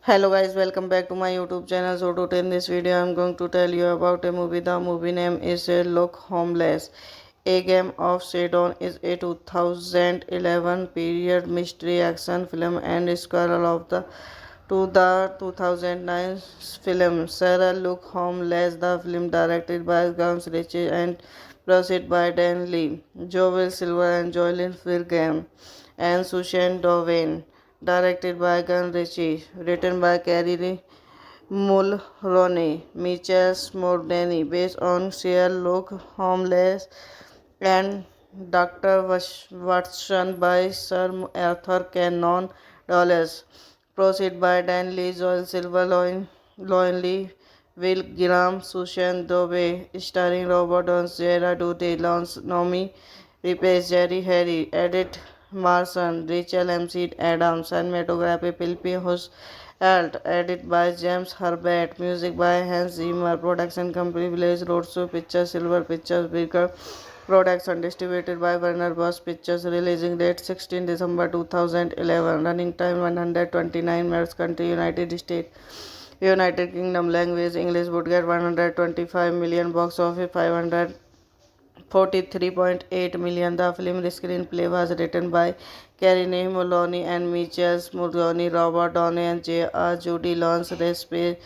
Hello guys, welcome back to my YouTube channel. So today in this video I'm going to tell you about a movie. The movie name is Look Homeless. A Game of Shadow is a 2011 period mystery action film and sequel of the 2009 film Sarah Look Homeless. The film directed by Gams Ritchie and produced by Dan Lee, Joel Silver and Joylyn Firgam and Sushan Dovain, directed by Gun Ritchie, written by Carrie Mulroney, Michael Smordany, based on Sherlock Holmes and Dr. Watson by Sir Arthur Conan Doyle. Proceed by Dan Lee, Joel Silver, Loin Lee, Will Graham, Sushan Dove, starring Robert Downes, Jera Dute, Lance Nomi, Replace Jerry Harry, Edith Marson, Rachel MC Adams, cinematography Philip Alt, edit by James Herbert, music by Hans Zimmer, production company Village Roadshow Pictures, Silver Pictures, Bigger production distributed by Warner Bros. Pictures, releasing date 16 December 2011, running time 129 minutes, country United States, United Kingdom, language English, would get 125 million, box office 543.8 million. The film screenplay was written by Carrie Mulroney and Michael Mulroney, Robert Downey and J.R. Judy Lawrence Respect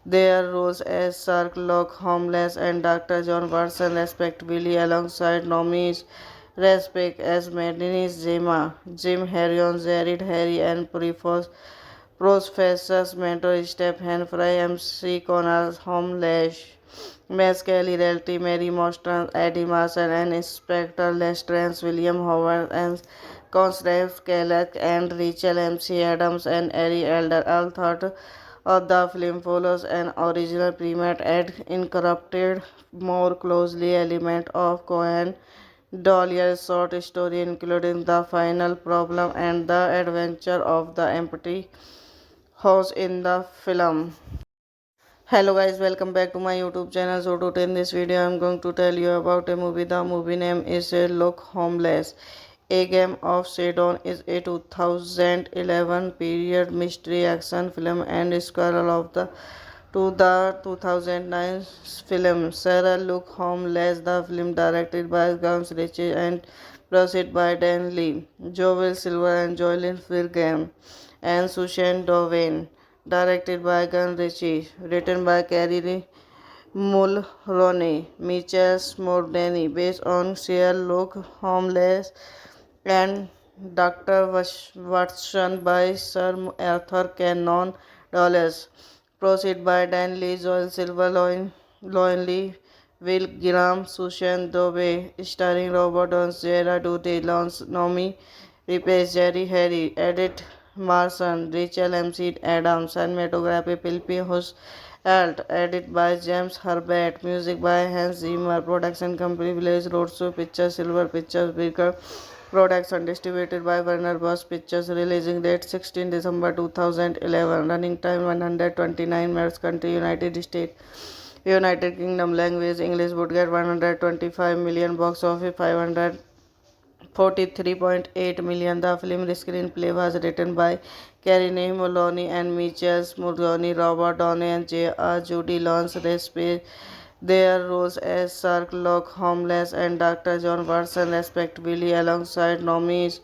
their roles as Sherlock Holmes and Dr. John Watson respectively, alongside Nomi Respect as Madeline Zima, Jim Harrion, Jared Harry and Professor's mentor Stephen Fry, MC Connor Holmes, Miss Kelly Realty, Mary Mostran, Eddie Marson, and Inspector Lestrade, William Howard, and Constance Kellogg, and Rachel MC Adams, and Ari Elder. All thought of the film follows an original premise and incorporated more closely element of Cohen Doyle's short story, including the final problem and the adventure of the empty house in the film. Hello guys, welcome back to my YouTube channel. So today in this video I'm going to tell you about a movie. The movie name is Look Homeless. A Game of Shadow is a 2011 period mystery action film and sequel of the 2009 film Sarah Look Homeless. The film directed by Gams Ritchie and produced by Dan Lee, Joel Silver and Joylyn Firgam and Sushan Dovain, directed by Gun Ritchie, written by Carrie Mulroney, Michael Smordany, based on Sherlock Holmes and Dr. Watson by Sir Arthur Conan Doyle. Proceed by Dan Lee, Joel Silver, Loin Lee, Will Graham, Sushan Dove, starring Robert Downes, Jera Dute, Lance Nomi, Replace Jerry Harry, Edith Marson, Rachel MC Adams, cinematography Philip Alt, edit by James Herbert, music by Hans Zimmer, production company Village Roadshow Pictures, Silver Pictures, Beaker Production, distributed by Warner Bros. Pictures, releasing date 16 December 2011, running time 129 minutes, country United States, United Kingdom, language English, would get 125 million, box office 543.8 million. The film screenplay was written by Carrie Moloney and Michael Mulroney, Robert Downey, and J.R. Judy Lawrence Raspberry. Their roles as Sherlock Holmes and Dr. John Watson, respectively, alongside Nomi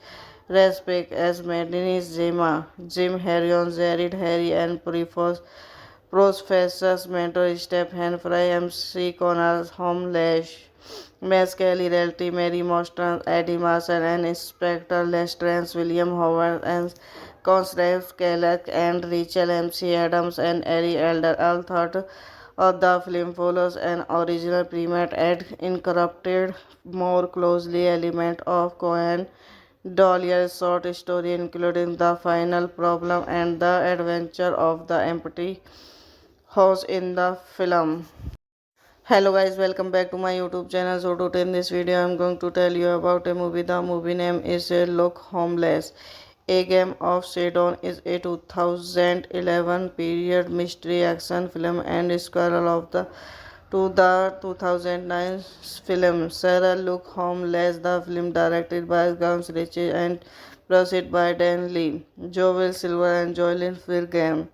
Rapace as Madeline Zema, Jim Harrion, Jared Harry, and Professors mentor Stephen Fry, MC Connor, Holmes, Miss Kelly Realty, Mary Mostran, Eddie Marson, and Inspector Lestrade, William Howard, and Constance Kellogg, and Rachel MC Adams, and Ari Elder. All thought of the film follows an original premise and incorporated more closely element of Cohen Dollier's short story, including The Final Problem and The Adventure of the Empty House in the film. Hello guys, welcome back to my YouTube channel. So today in this video I am going to tell you about a movie. The movie name is Sherlock Holmes. A Game of Shadows is a 2011 period mystery action film and sequel of the 2009 film Sherlock Holmes. The film directed by Guy Ritchie and produced by Dan Lee, Joel Silver and Jocelyn Firgam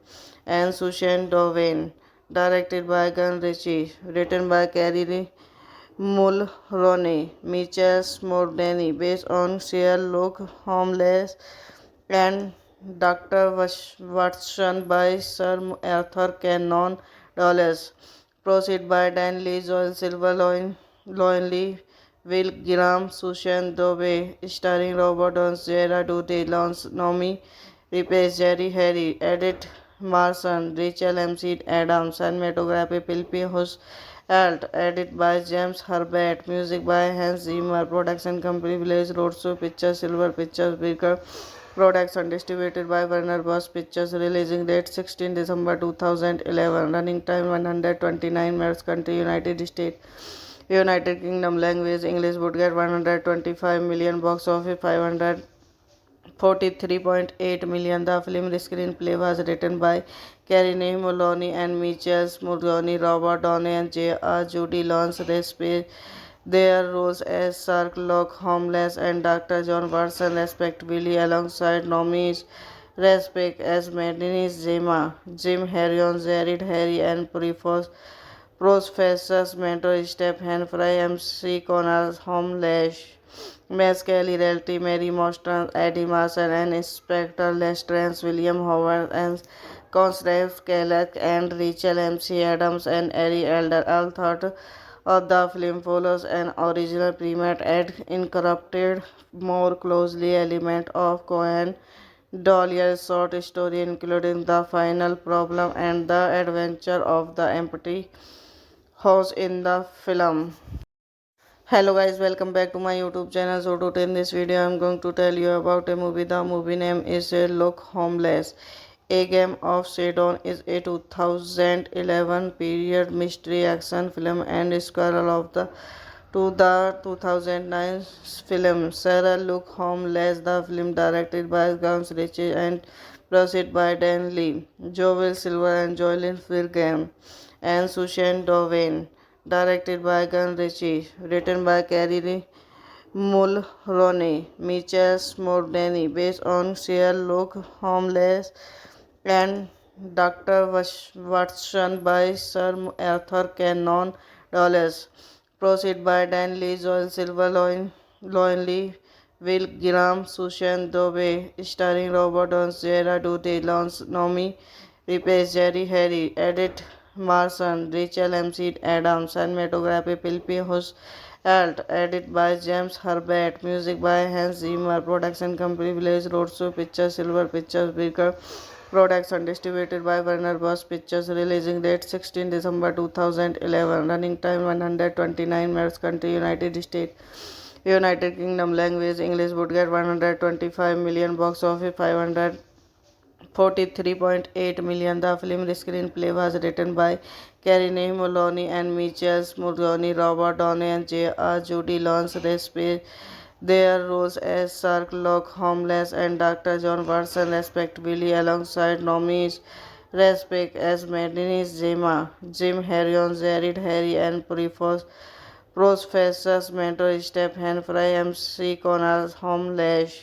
and Susan Dowen. Directed by Guy Ritchie, written by Carrie Mulroney, Michael Smordany, based on Sherlock Holmes and Dr. Watson by Sir Arthur Conan Doyle. Proceed by Dan Lee, Joel Silver, Loin Lee, Will Graham, Susan Dove, starring Robert Downes, Gerard Doty, Lance Nomi, Rapace, Jerry Harry, Edith Marson, Rachel MC Adams, cinematography Philip Hus, Alt, edit by James Herbert, music by Hans Zimmer, production company Village Roadshow Pictures, Silver Pictures, Beaker Production, distributed by Warner Bros. Pictures, releasing date 16 December 2011, running time 129 minutes, country United States, United Kingdom, language English, would get 125 million, box office 543.8 million. The film screenplay was written by Carrie Moloney and Michael Mulroney, Robert Downey, and J.R. Judy Lawrence Raspberry. Their roles as Sherlock Holmes and Dr. John Watson, respectively, alongside Nomi Rapace as Madeline Zema, Jim Harrion, Jared Harry, and Professors mentor Stephen Fry, MC Connor, Holmes, Miss Kelly Realty, Mary Mostran, Eddie Marson, and Inspector Lestrade, William Howard, and Constance Kellogg, and Rachel MC Adams, and Ari Elder. All thought of the film follows an original premise and incorporated more closely element of Cohen Dollier's short story, including The Final Problem and The Adventure of the Empty House in the film. Hello guys, welcome back to my YouTube channel. So today in this video I am going to tell you about a movie. The movie name is Sherlock Holmes. A Game of Shadows is a 2011 period mystery action film and sequel of the 2009 film Sherlock Holmes. The film directed by Guy Ritchie and produced by Dan Lee, Joel Silver and Jocelyn Firgam and Susan Dowen. Directed by Guy Ritchie, written by Carrie Mulroney, Michael Smordany, based on Sherlock Holmes and Dr. Watson by Sir Arthur Conan Doyle. Proceed by Dan Lee, Joel Silver, Loin Lee, Will Graham, Susan Dove, starring Robert Downes, Gerard Doty, Lance Nomi, Rapace, Jerry Harry, Edith Marson, Rachel MC Adams, cinematography Philip Hus, Alt, edit by James Herbert, music by Hans Zimmer, production company Village Roadshow Pictures, Silver Pictures, Beaker Production, distributed by Warner Bros. Pictures, releasing date 16 December 2011, running time 129 minutes, country United States, United Kingdom, language English, would get 125 million, box office $43.8 million. The film screenplay was written by Carine Maloney and Michael Mulroney, Robert Downey, and J.R. Judy Lawrence. Their roles as Sherlock Holmes and Dr. John Watson, respectively, alongside Nomi Rapace as Madeline Zima, Jim Harrion, Jared Harry, and Professors Mentor Stephen Fry, MC Connor, Homelash,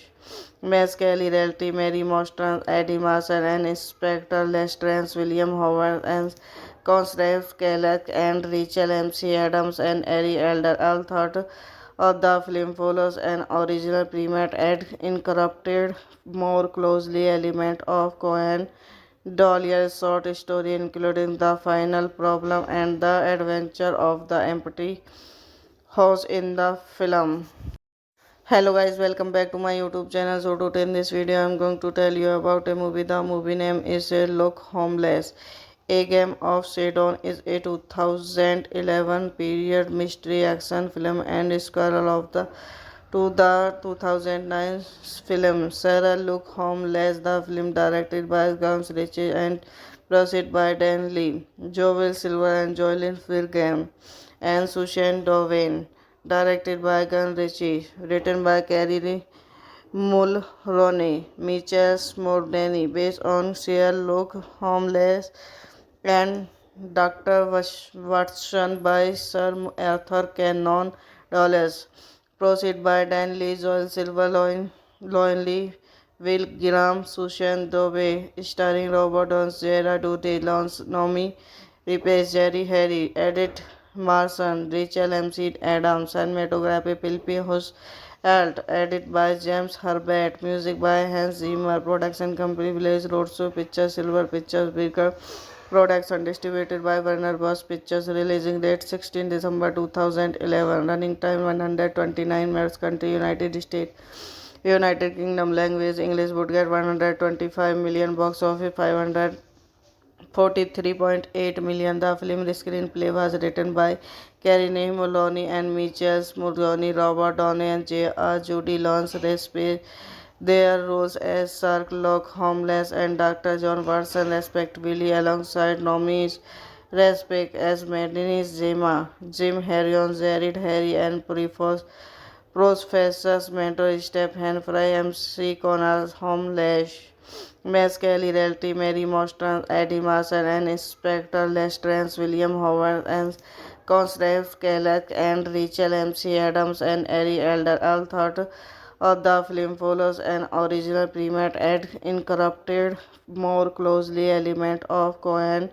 Miss Kelly Realty, Mary Mostran, Eddie Marson, and Inspector Lestrade, William Howard, and Constance Kellogg, and Rachel MC Adams, and Ari Elder. All thought of the film follows an original premise and incorporated more closely element of Cohen Dollier's short story, including The Final Problem and The Adventure of the Empty House in the film. Hello guys, welcome back to my YouTube channel. So today in this video I'm going to tell you about a movie. The movie name is Sherlock Holmes. A Game of Shadows is a 2011 period mystery action film and sequel of the 2009 film Sherlock Holmes. The film directed by Guy Ritchie and produced by Dan Lee, Joel Silver and Jocelyn Firgam and Susan Dowen. Directed by Guy Ritchie, written by Carrie Mulroney, Michael Mordini, based on Sherlock Holmes and Dr. Watson by Sir Arthur Conan Doyle. Proceed by Dan Lee, Joel Silver, Loin Lee, Will Graham, Susan Dove, starring Robert Downes, Gerard Doty, Lance Nomi, Rapace, Jerry Harry, Edith Marson, Rachel MC Adams, cinematography Philip Hus Alt, edit by James Herbert, music by Hans Zimmer, production company Village Roadshow Pictures, Silver Pictures, Bigger production distributed by Warner Bros. Pictures, releasing date 16 December 2011, running time 129 minutes, country United States, United Kingdom, language English, budget 125 million, box office 543.8 million. The film screenplay was written by Carine Maloney and Michael Mulroney, Robert Downey, and J.R. Judy Lawrence. Their roles as Sherlock Holmes and Dr. John Watson, respectively, alongside Nomi Rapace as Madeline Zima, Jim Harrion, Jared Harry, and Professors Mentor Stephen Fry, MC Connor, Homelash, Miss Kelly Realty, Mary Mostran, Eddie Marson, and Inspector Lestrade, William Howard, and Constance Kellogg, and Rachel MC Adams, and Ari Elder. All thought of the film follows an original premise and incorporated more closely element of Cohen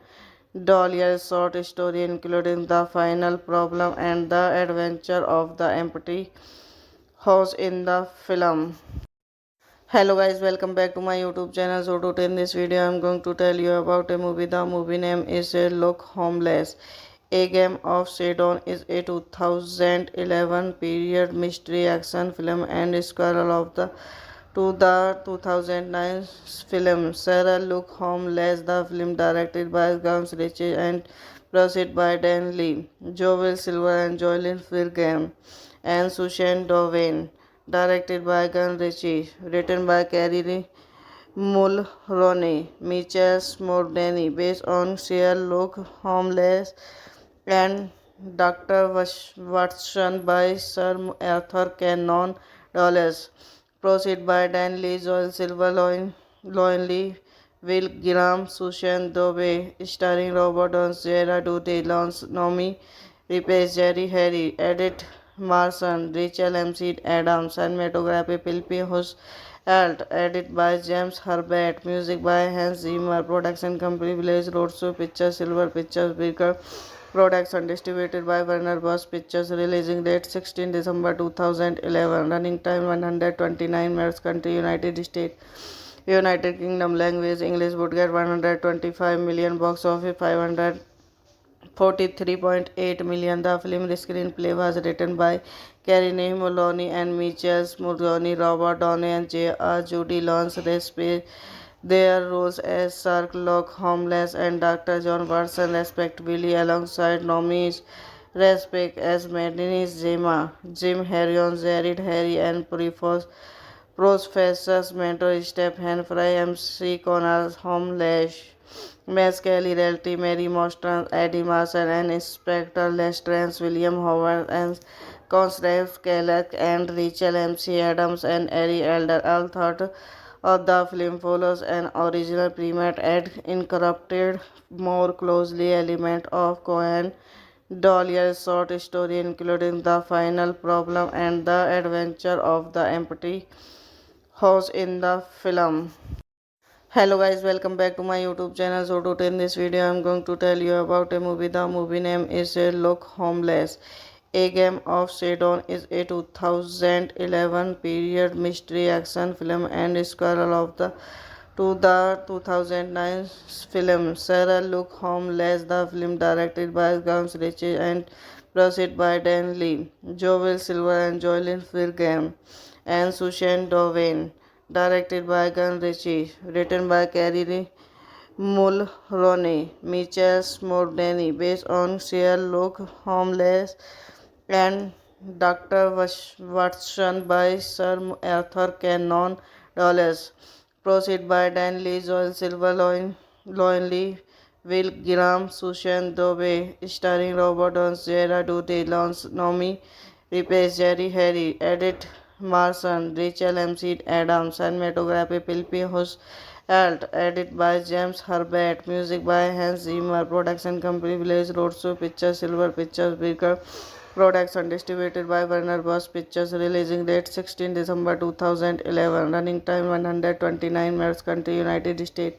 Dollier's short story, including The Final Problem and The Adventure of the Empty House in the film. Hello guys, welcome back to my YouTube channel. So today in this video I'm going to tell you about a movie. The movie name is Sherlock Holmes. A Game of Shadows is a 2011 period mystery action film and sequel of the 2009 film Sherlock Holmes. The film directed by Guy Ritchie and produced by Dan Lee, Joel Silver and Jocelyn Firgam and Susan Dowen. Directed by Guy Ritchie, written by Carrie Mulroney, Michael Mordini, based on Sherlock Holmes and Dr. Watson by Sir Arthur Conan Doyle. Proceed by Dan Lee, Joel Silver, Loin Lee, Will Graham, Susan Dove, starring Robert Downes, Gerard Doty, Lance Nomi, Rapace, Jerry Harry, Edith Marson, Rachel MC Adams, cinematography Philip Hus Alt, edit by James Herbert, music by Hans Zimmer, production company Village Roadshow Pictures, Silver Pictures, Bigger production distributed by Warner Bros. Pictures, releasing date 16 December 2011, running time 129 minutes, country United States, United Kingdom, language English, budget 125 million, box office 543.8 million. The film screenplay was written by Carine Maloney and Michael Mulroney, Robert Downey, and J.R. Judy Lawrence. Their roles as Sherlock Holmes and Dr. John Watson, respectively, alongside Nomi Rapace as Madeline Zima, Jim Harrion, Jared Harry, and Prosphessus, Mentor, Step, Fry, MC, Connors, Homelash, Mass Kelly, Realty, Mary Mostran, Eddie Marson, and Inspector Lestrans, William Howard, and Constance Kellogg, and Rachel MC Adams, and Ari Elder. All thought of the film follows an original primate and incorporated more closely element of Cohen Dollier's short story, including The Final Problem and The Adventure of the Empty House in the film. Hello guys, welcome back to my YouTube channel. So today in this video I'm going to tell you about a movie. The movie name is Look Homeless. A Game of Shadow is a 2011 period mystery action film and sequel of the 2009 film Sarah Look Homeless. The film directed by Gams Ritchie and produced by Dan Lee, Joel Silver and Joylyn Firgam and Sushan Dovain. Directed by Gun Ritchie, written by Carrie Mulroney, Michael Smordany, based on Sherlock Holmes and Dr. Watson by Sir Arthur Conan Doyle. Proceed by Dan Lee, Joel Silver, Loin Lee, Will Graham, Sushan Dove, starring Robert Downes, Jera Dute, Lance Nomi, Replace Jerry Harry, Edith Marson, Rachel MC Adams, cinematography Philip Hus Alt, edit by James Herbert, music by Hans Zimmer, production company Village Roadshow Pictures, Silver Pictures, Bigger Production, distributed by Warner Bros. Pictures, releasing date 16 December 2011, running time 129 minutes, country United States.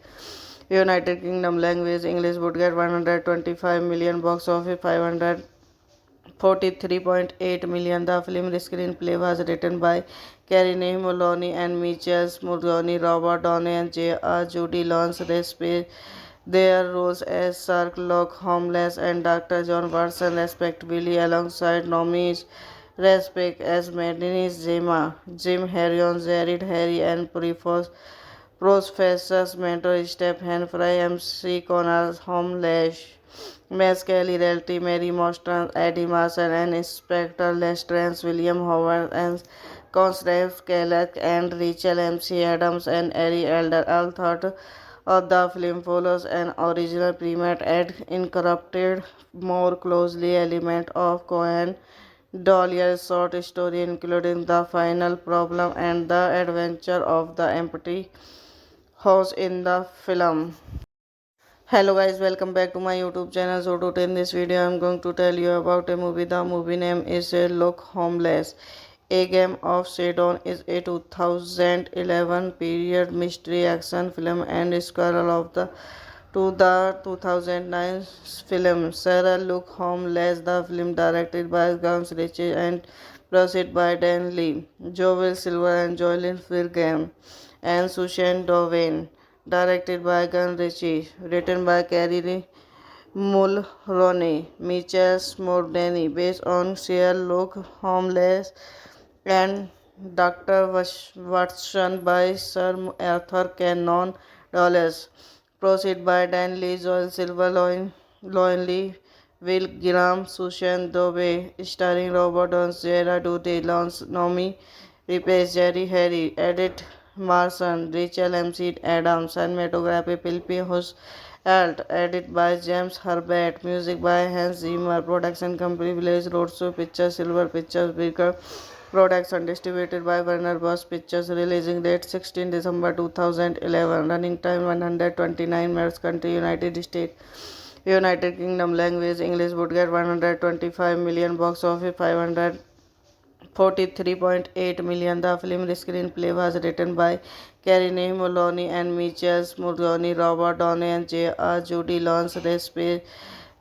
United Kingdom, language English, would get 125 million, box office 543.8 million. The film screenplay was written by Carrie Mulroney and Michael Mulroney, Robert Downey and J.R. Judy Lawrence Respect their roles as Sherlock Holmes and Dr. John Watson respectively, alongside nominees Respect as Madeline Zema, Jim Harrion, Jared Harry and Professors Mentor Stephen Fry, MC Connors, Homelash, Mass Kelly, Realty, Mary Mostran, Eddie Marson, and Inspector Lestrans, William Howard, and Constance Kellogg, and Rachel MC Adams, and Ari Elder. All thought of the film follows an original primate and incorporated more closely element of Cohen Dollier's short story, including The Final Problem and The Adventure of the Empty House in the film. Hello guys, welcome back to my YouTube channel. So today in this video I'm going to tell you about a movie. The movie name is Look Homeless. A Game of Shadow is a 2011 period mystery action film and sequel of the 2009 film Sarah Look Homeless. The film directed by Gams Ritchie and produced by Dan Lee, Joel Silver and Joylyn Firgam and Sushan Dovain. Directed by Gun Ritchie, written by Carrie Mulroney, Michael Smordany, based on Sherlock Holmes and Dr. Watson by Sir Arthur Conan Doyle. Proceed by Dan Lee, Joel Silver, Loin Lee, Will Graham, Sushan Dove, starring Robert Downes, Jera Dute, Lance Nomi, Replace Jerry Harry, Edith Marson, Rachel MC Adams, cinematography Philip Hus Alt, edit by James Herbert, music by Hans Zimmer, production company Village Roadshow Pictures, Silver Pictures, Bigger Production, distributed by Warner Bros. Pictures, releasing date 16 December 2011, running time 129 minutes, country United States. United Kingdom, language English, would get 125 million, box office 543.8 million. The film screenplay was written by Carrie Mulroney and Michael Mulroney, Robert Downey and J.R. Judy Lawrence Respect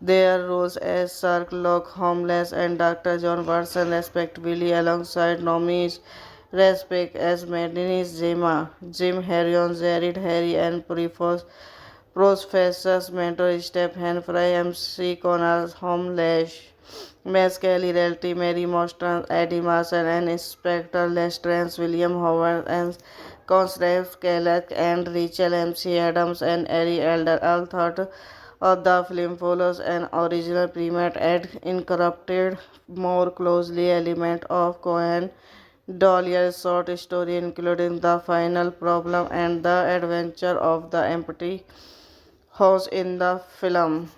their roles as Sherlock Holmes and Dr. John Watson respectively, alongside nominees Respect as Madeline Zema, Jim Harrion, Jared Harry and Professors Mentor Stephen Fry, MC Connors, Homelash, Mass Kelly, Realty, Mary Mostran, Eddie Marson, and Inspector Lestrans, William Howard, and Constance Kellogg, and Rachel MC Adams, and Ari Elder. All thought of the film follows an original primate and incorporated more closely element of Cohen Dahlia's short story, including The Final Problem and The Adventure of the Empty House in the film.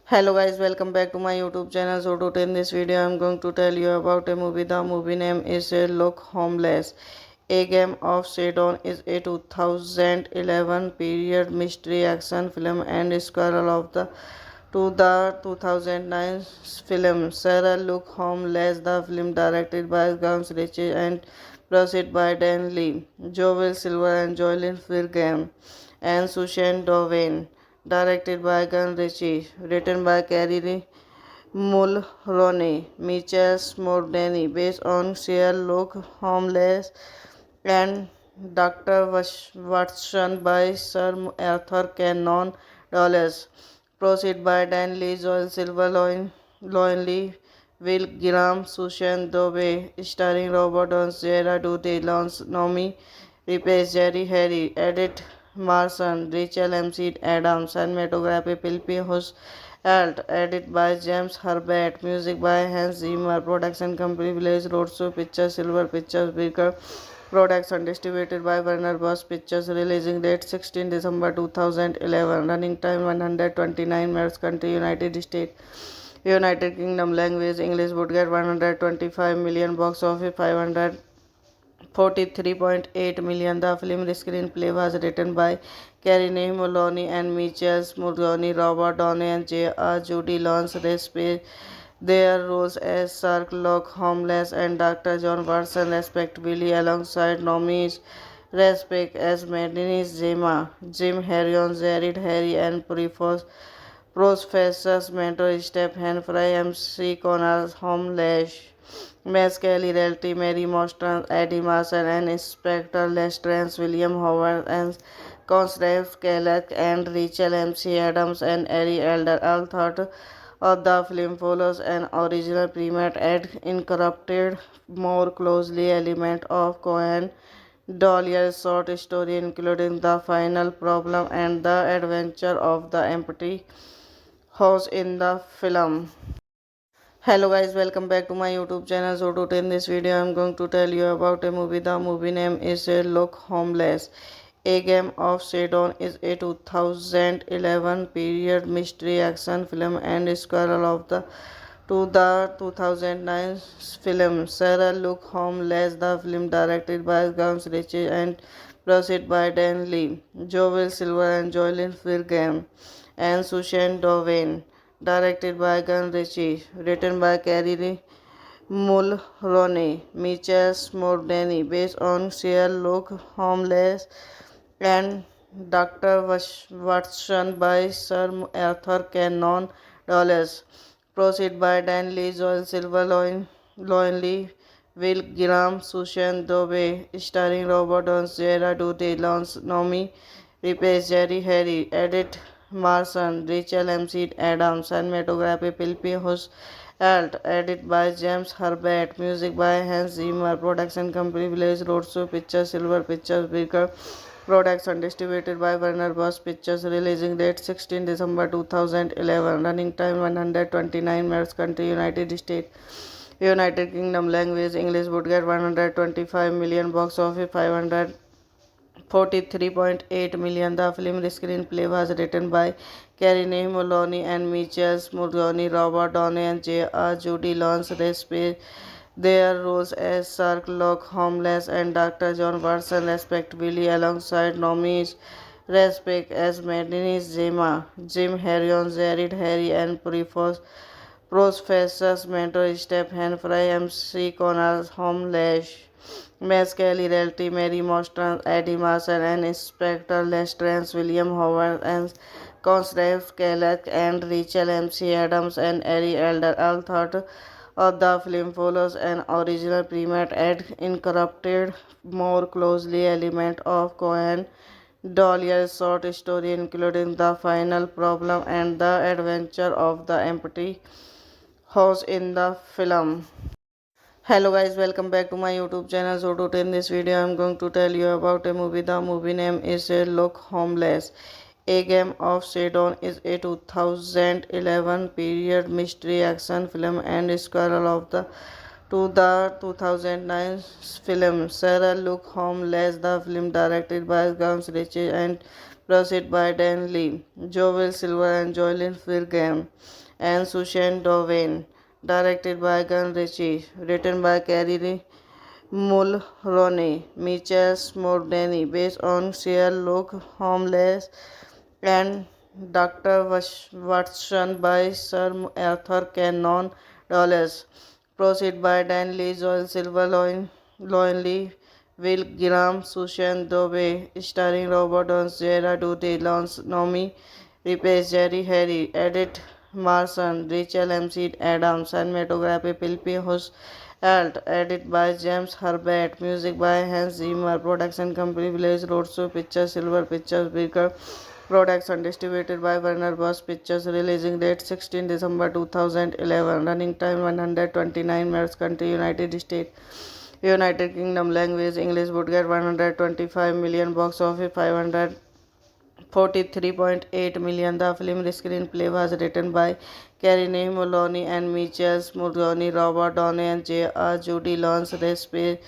Hello guys, welcome back to my YouTube channel. So today in this video I am going to tell you about a movie. The movie name is Look Homeless. A Game of Shadows is a 2011 period mystery action film and sequel of the 2009 film Sarah Look Homeless. The film directed by Gams Ritchie and produced by Dan Lee, Joel Silver and Joylyn Firgam and Sushan Dowen. Directed by Gun Ritchie, written by Carrie Mulroney, Mitchell Smordany, based on Sherlock Holmes and Dr. Watson by Sir Arthur Conan Doyle. Proceed by Dan Lee, Joel Silver, Loin Lee, Will Graham, Sushan Dove, starring Robert Downes, Jera Duty, Lance Nomi, Replace Jerry Harry, Edith Marson, Rachel MC Adams, cinematography Philip Hus Alt, edit by James Herbert, music by Hans Zimmer, production company Village Roadshow Pictures, Silver Pictures, Beaker production, distributed by Warner Bros. Pictures, releasing date 16 December 2011, running time 129 minutes, country United States. United Kingdom, language English, would get 125 million, box office 543.8 million. The film screenplay was written by Carrie Mulroney and Mitchell Mulroney, Robert Downey and J.R. Judy Lawrence Respect their roles as Sherlock Holmes and Dr. John Watson respectively, alongside nominees Respect as Madeline Zema, Jim Harrion, Jared Harry and Professors Mentor Stephen Fry, MC Connor Holmes, Miss Kelly Realty, Mary Mostran, Eddie Marson, and Inspector Lestrade, William Howard, and Constance Kellogg, and Rachel MC Adams, and Ari Elder. All thought of the film follows an original premise and incorporated more closely element of Cohen Doyle's short story, including The Final Problem and The Adventure of the Empty House in the film. Hello guys, welcome back to my YouTube channel. So today in this video I am going to tell you about a movie. The movie name is Look Homeless. A Game of Shadows is a 2011 period mystery action film and sequel of the 2009 film Sarah Look Homeless. The film directed by Gams Ritchie and produced by Dan Lee, Joel Silver and Joylyn Firgam and Sushan Dowen. Directed by Gun Ritchie, written by Carrie Mulroney, Mitchell Smordany, based on Sherlock Holmes and Dr. Watson by Sir Arthur Conan Doyle. Proceed by Dan Lee, Joel Silver, Loin Lee, Will Graham, Sushan Dove, starring Robert Downes, Jera Duty, Lance Nomi, Replace Jerry Harry, Edith Marson, Rachel MC Adams, cinematography Philip Hus Alt, edit by James Herbert, music by Hans Zimmer, production company Village Roadshow Pictures, Silver Pictures, Beaker production, distributed by Warner Bros. Pictures, releasing date 16 December 2011, running time 129 minutes, country United States. United Kingdom, language English, would get 125 million, box office 543.8 million. The film screenplay was written by Carrie Mulroney and Mitchell Mulroney, Robert Downey and J.R. Judy Lawrence Respect their roles as Sherlock Holmes and Dr. John Watson respectively, alongside nominees Respect as Madeline Zema, Jim Harrion, Jared Harry and Professors Mentor Stephen Fry, MC Connor Holmes, Miss Kelly Realty, Mary Mostran, Eddie Marson, and Inspector Lestrade, William Howard, and Constance Kellogg, and Rachel MC Adams, and Ari Elder. All thought of the film follows an original premise and incorporated more closely element of Cohen Doyle's short story, including The Final Problem and The Adventure of the Empty House in the film. Hello guys, welcome back to my YouTube channel. So today in this video I am going to tell you about a movie. The movie name is Look Homeless. A Game of Shadows is a 2011 period mystery action film and sequel of the to the 2009 film Sarah Look Homeless. The film directed by Gams Ritchie and produced by Dan Lee, Joel Silver and Joylyn Firgam, and Sushan Dovain. Directed by Gun Ritchie, written by Carrie Mulroney, Mitchell Smordany, based on Sherlock Holmes and Dr. Watson by Sir Arthur Conan Doyle. Proceed by Dan Lee, Joel Silver, Loin Lee, Will Graham, Sushan Dove, starring Robert Downs, Jera Duty, Lance Nomi, Replace Jerry Harry, Edith Marson, Rachel MC Adams, cinematography Philippi Alt, edit by James Herbert, music by Hans Zimmer, production company Village Roadshow Pictures, Silver Pictures, Bigger production distributed by Warner Bros. Pictures, releasing date 16 December 2011, running time 129 minutes, country United States, United Kingdom, language English, would get 125 million, box office 543.8 million. The film screenplay was written by Carine Maloney and Mitchell Murgoni, Robert Downey and J.R. Judy Lawrence Respect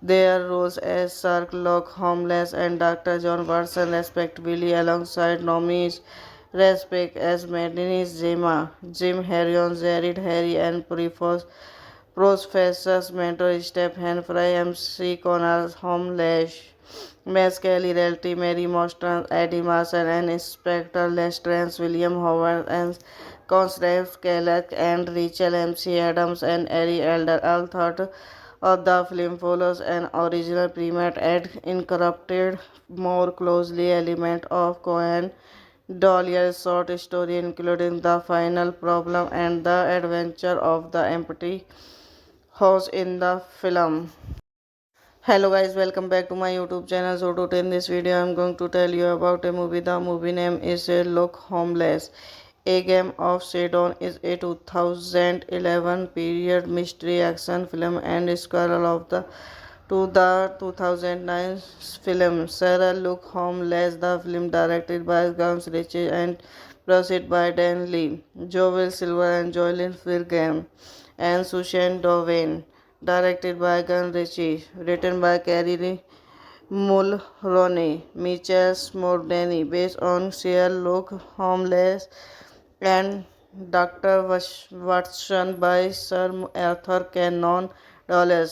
their roles as Sherlock Holmes and Dr. John Watson respectively, alongside nominees Respect as Madeline Zema, Jim Harrion, Jared Harry and Professors Mentor Stephen Fry, MC Connor Holmes, Miss Kelly Realty, Mary Mostran, Eddie Marson, and Inspector Lestrance, William Howard, and Constance Kellogg, and Rachel MC Adams, and Ari Elder. All thought of the film follows an original premise and incorporated more closely element of Cohen Doyle's short story, including the final problem and the adventure of the empty house in the film. Hello guys, welcome back to my YouTube channel. So today in this video I am going to tell you about a movie. The movie name is Sherlock Holmes. A Game of Shadows is a 2011 period mystery action film and sequel of the 2009 film Sherlock Holmes. The film directed by Gams Ritchie and produced by Dan Lee, Joel Silver and Joylyn Firgam, and Sushan Dovain. Directed by Gun Ritchie, written by Carrie Mulroney, Mitchell Smordany, based on Sherlock Holmes and Dr. Watson by Sir Arthur Conan Doyle.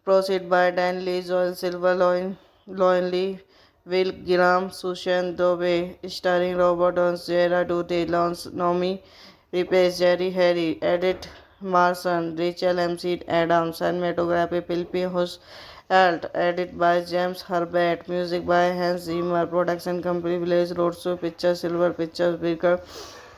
Proceed by Dan Lee, Joel Silver, Loin Lee, Will Graham, Sushan Dove, starring Robert Downs, Jera Duty, Lance Nomi, Replace Jerry Harry, Edith Marson, Rachel MC Adams, cinematography Philippi Alt, edit by James Herbert, music by Hans Zimmer, production company Village Roadshow Pictures, Silver Pictures, Bigger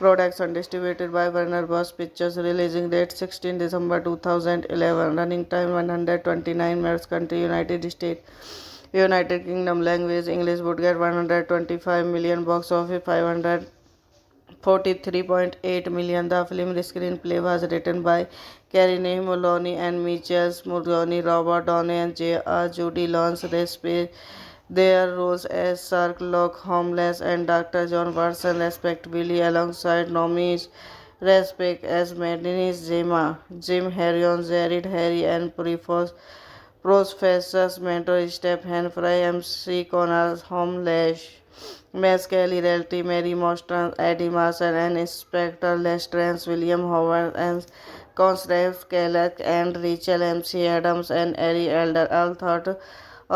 production distributed by Warner Bros. Pictures, releasing date 16 December 2011, running time 129 minutes, country United States, United Kingdom, language English, would get 125 million, box office 543.8 million. The film screenplay was written by Carine Maloney and Mitchell Murgoni, Robert Downey and J.R. Judy Lawrence Respect their roles as Sherlock Holmes and Dr. John Watson respectively, alongside nominees Respect as Madeline Zema, Jim Harrion, Jared Harry and Professors Mentor Stephen Fry, MC Connor Holmes, Miss Kelly Realty, Mary Mostran, Eddie Marson, and Inspector Lestrance, William Howard, and Constance Kellogg, and Rachel MC Adams, and Ari Elder. All thought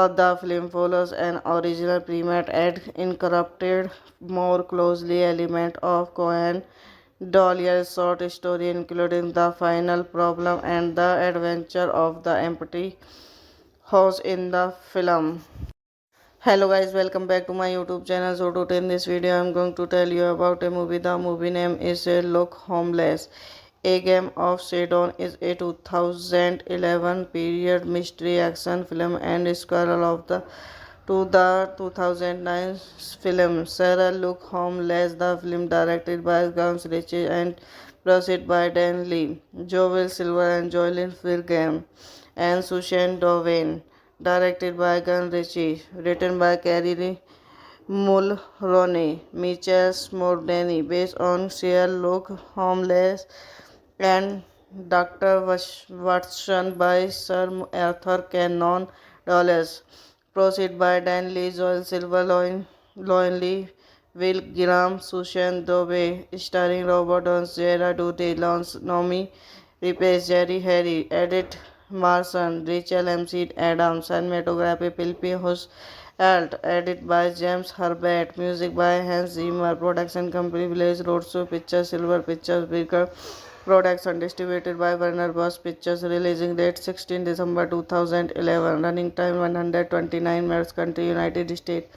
of the film follows an original premise and incorporated more closely element of Cohen Doyle's short story, including the final problem and the adventure of the empty house in the film. Hello guys, welcome back to my YouTube channel. So today in this video I am going to tell you about a movie. The movie name is Sherlock Holmes. A Game of Shadows is a 2011 period mystery action film and sequel of the 2009 film Sherlock Holmes. The film directed by Gams Ritchie and produced by Dan Lee, Joel Silver and Joylyn Firgam, and Sushan Dovain. Directed by Gun Ritchie, written by Carrie Mulroney, Mitchell Smordany, based on Sherlock Holmes and Dr. Watson by Sir Arthur Conan Doyle. Proceed by Dan Lee, Joel Silver, Loin Will Graham, Susan Dove, starring Robert Downes, Gerard Doty, Lance Nomi, Replace Jerry Harry, Edith Marson, Rachel MC Adams, cinematography Pilpi Hus Alt, edit by James Herbert, music by Hans Zimmer, production company Village Roadshow Pictures, Silver Pictures, Bigger production distributed by Warner Bros. Pictures, releasing date 16 December 2011, running time 129 minutes, country United States.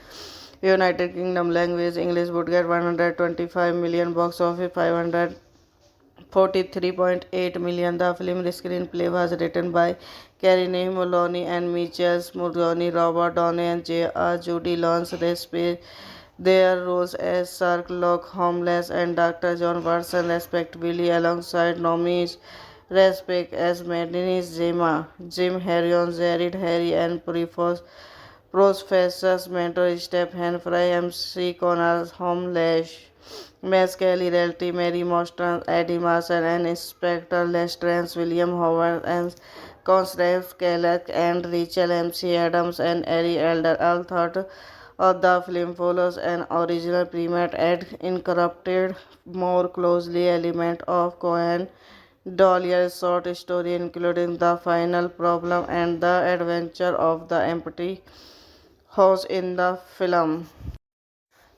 United Kingdom language English would get 125 million, box office 543.8 million. The film screenplay was written by Carrie Moloney and Michael Mulroney, Robert Downey and J.R. Judy Lawrence. Their roles as Sherlock Holmes and Dr. John Watson respectively, alongside nominees Respect as Madeline Zima, Jim Harrion, Jared Harry and Professors mentor Stephen Fry, MC Connor, Homelash, Miss Kelly, Realty, Mary Mostran, Eddie Marson, and Inspector Lestrance, William Howard, and Constance Kellogg, and Rachel MC Adams, and Ari Elder. All thought of the film follows an original premise and incorporated more closely element of Cohen Dollier's short story, including The Final Problem and The Adventure of the Empty House in the film.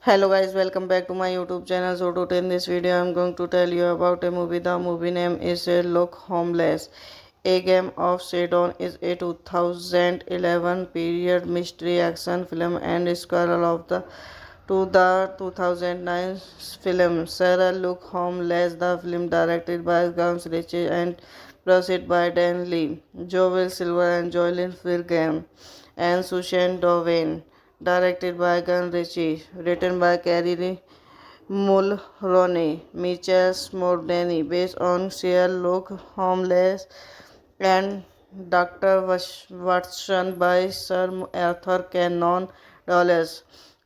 Hello guys, welcome back to my YouTube channel. So today in this video I am going to tell you about a movie. The movie name is Sherlock Holmes. A Game of Shadows is a 2011 period mystery action film and sequel of the 2009 film Sherlock Holmes. The film directed by Guns Ritchie and produced by Dan Lee, Joel Silver and Jocelyn Firgam and Susan Dowen. Directed by Gun Ritchie, written by Carrie Mulroney, Michael Smordany, based on Sherlock Holmes and Dr. Watson by Sir Arthur Conan Doyle.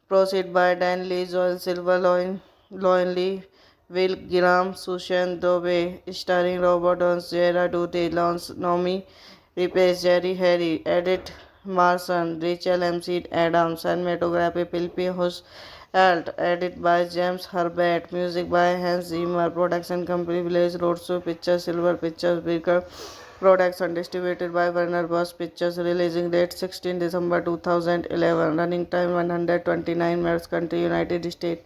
Proceed by Dan Lee, Joel Silver, Loin Will Graham, Susan Dove, starring Robert Downes, Gerard Doty, Lance Nomi, Replace Jerry Harry, Edith Marson, Rachel MC Adams, cinematography Pilpi Hus Alt, edit by James Herbert, music by Hans Zimmer, production company Village Roadshow Pictures, Silver Pictures, Bigger production distributed by Warner Bros. Pictures, releasing date 16 December 2011, running time 129 minutes, country United States.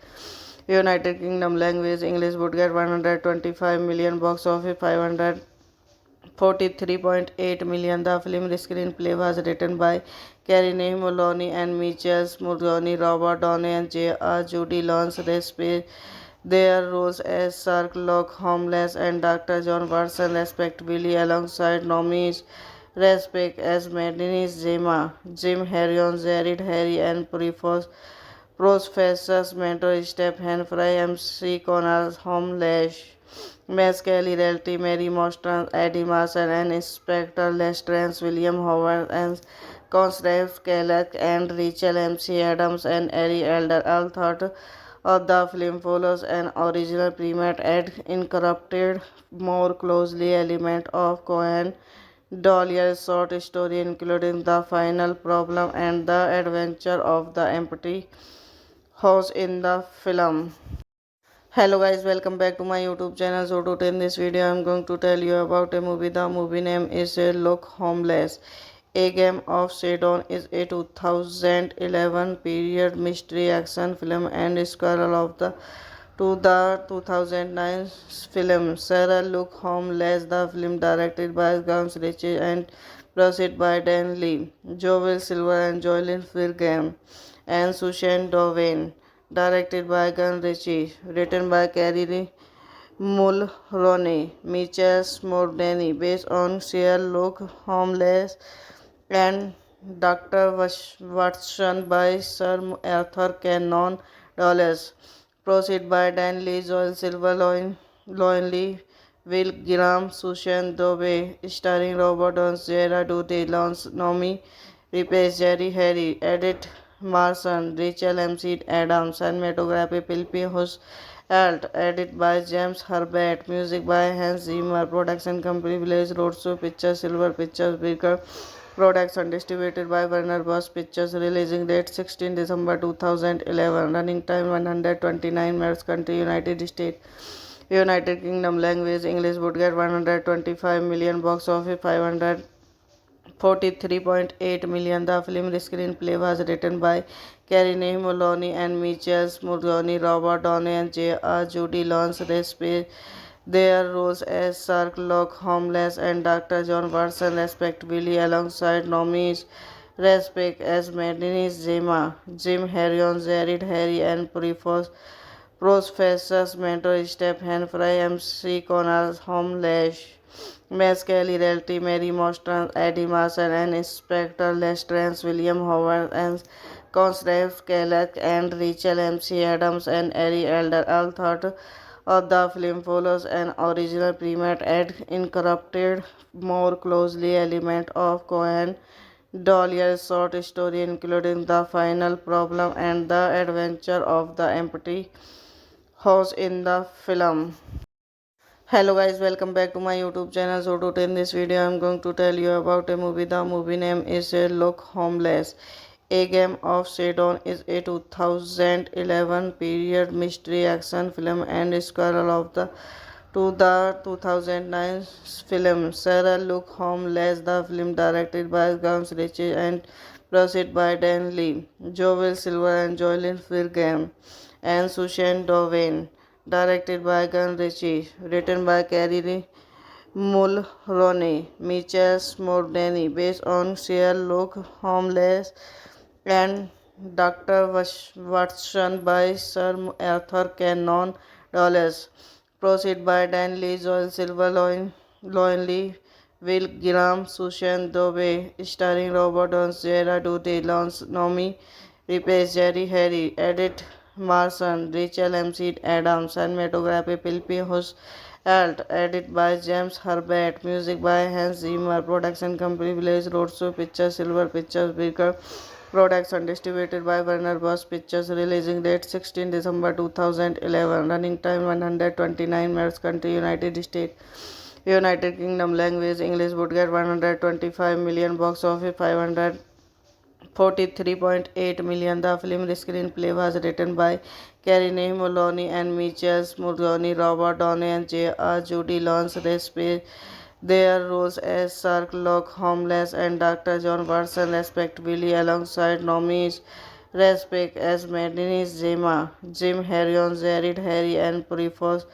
United Kingdom language English would get 125 million, box office 543.8 million. The film screenplay was written by Carrie Moloney and Michael Mulroney, Robert Downey and J.R. Judy Lawrence. Their roles as Sherlock Holmes and Dr. John Watson respectively, alongside nominees Respect as Madeline Zima, Jim Harrion, Jared Harry and Professors mentor Stephen Fry, MC Connor, Homelash, Miss Kelly, Realty, Mary Mostran, Eddie Marson, and Inspector Lestrance, William Howard, and Constance Kellogg, and Rachel MC Adams, and Ari Elder. All thought of the film follows an original premise and incorporated more closely element of Cohen Dollier's short story, including The Final Problem and The Adventure of the Empty House in the film. Hello guys, welcome back to my YouTube channel. So today in this video I am going to tell you about a movie. The movie name is Sherlock Holmes. A Game of Shadows is a 2011 period mystery action film and sequel of the 2009 film Sherlock Holmes. The film directed by Guns Ritchie and produced by Dan Lee, Joel Silver and Jocelyn Firgam and Susan Dowen. Directed by Gun Ritchie, written by Carrie Mulroney, Michael Smordany, based on Sherlock Holmes and Dr. Watson by Sir Arthur Conan Doyle. Proceed by Dan Lee, Joel Silver, Loin Will Graham, Susan Dove, starring Robert Downes, Gerard Doty, Lance Nomi, Replace Jerry Harry, Edith Marson, Rachel MC Adams, cinematography Pilpi Hus Alt, edit by James Herbert, music by Hans Zimmer, production company Village Roadshow Pictures, Silver Pictures, Beaker Production, distributed by Warner Bros. Pictures, releasing date 16 December 2011, running time 129 minutes, country United States, United Kingdom, language English, would get 125 million, box office 543.8 million. The film screenplay was written by Carrie Moloney and Michael Mulroney, Robert Downey, and J.R. Judy Lawrence Raspberry. Their roles as Sherlock Holmes and Dr. John Watson, respectively, alongside Nomi Rapace as Madeline Zima, Jim Harrion, Jared Harry, and Professors Mentor Stephen Fry, MC Connor, Holmes, Miss Kelly Realty, Mary Mostran, Eddie Marson, and Inspector Lestrade, William Howard, and Constance Kellogg, and Rachel MC Adams, and Ari Elder. All thought of the film follows an original premise and incorporated more closely element of Cohen Dollier's short story, including The Final Problem and The Adventure of the Empty House in the film. Hello guys, welcome back to my YouTube channel. So today in this video I am going to tell you about a movie. The movie name is Sherlock Holmes. A Game of Shadows is a 2011 period mystery action film and sequel of the 2009 film Sherlock Holmes. The film directed by Gams Ritchie and produced by Dan Lee, Joel Silver and Jocelyn Firgam and Sushan Dowen. Directed by Gun Ritchie, written by Carrie Mulroney, Michael Smordany, based on Sherlock Holmes and Dr. Watson by Sir Arthur Conan Doyle. Proceed by Dan Lee, Joel Silver, Loin Will Graham, Sushan Dove, starring Robert Downes, Jera Duty, Lance Nomi, Rapace, Jerry Harry, Edith Marson, Rachel MC Adams, cinematography Philip Hus, Alt, edit by James Herbert, music by Hans Zimmer, production company Village Roadshow Pictures, Silver Pictures, Beaker Production, distributed by Warner Bros. Pictures, releasing date 16 December 2011, running time 129 minutes, country United States, United Kingdom, language English, would get 125 million, box office 543.8 million. The film screenplay was written by Carrie Moloney and Michael Mulroney, Robert Downey, and J.R. Judy Lawrence Raspberry. Their roles as Sherlock Holmes and Dr. John Watson, respectively, alongside Nomi Rapace as Madeline Zima, Jim Harrion, Jared Harry, and Professors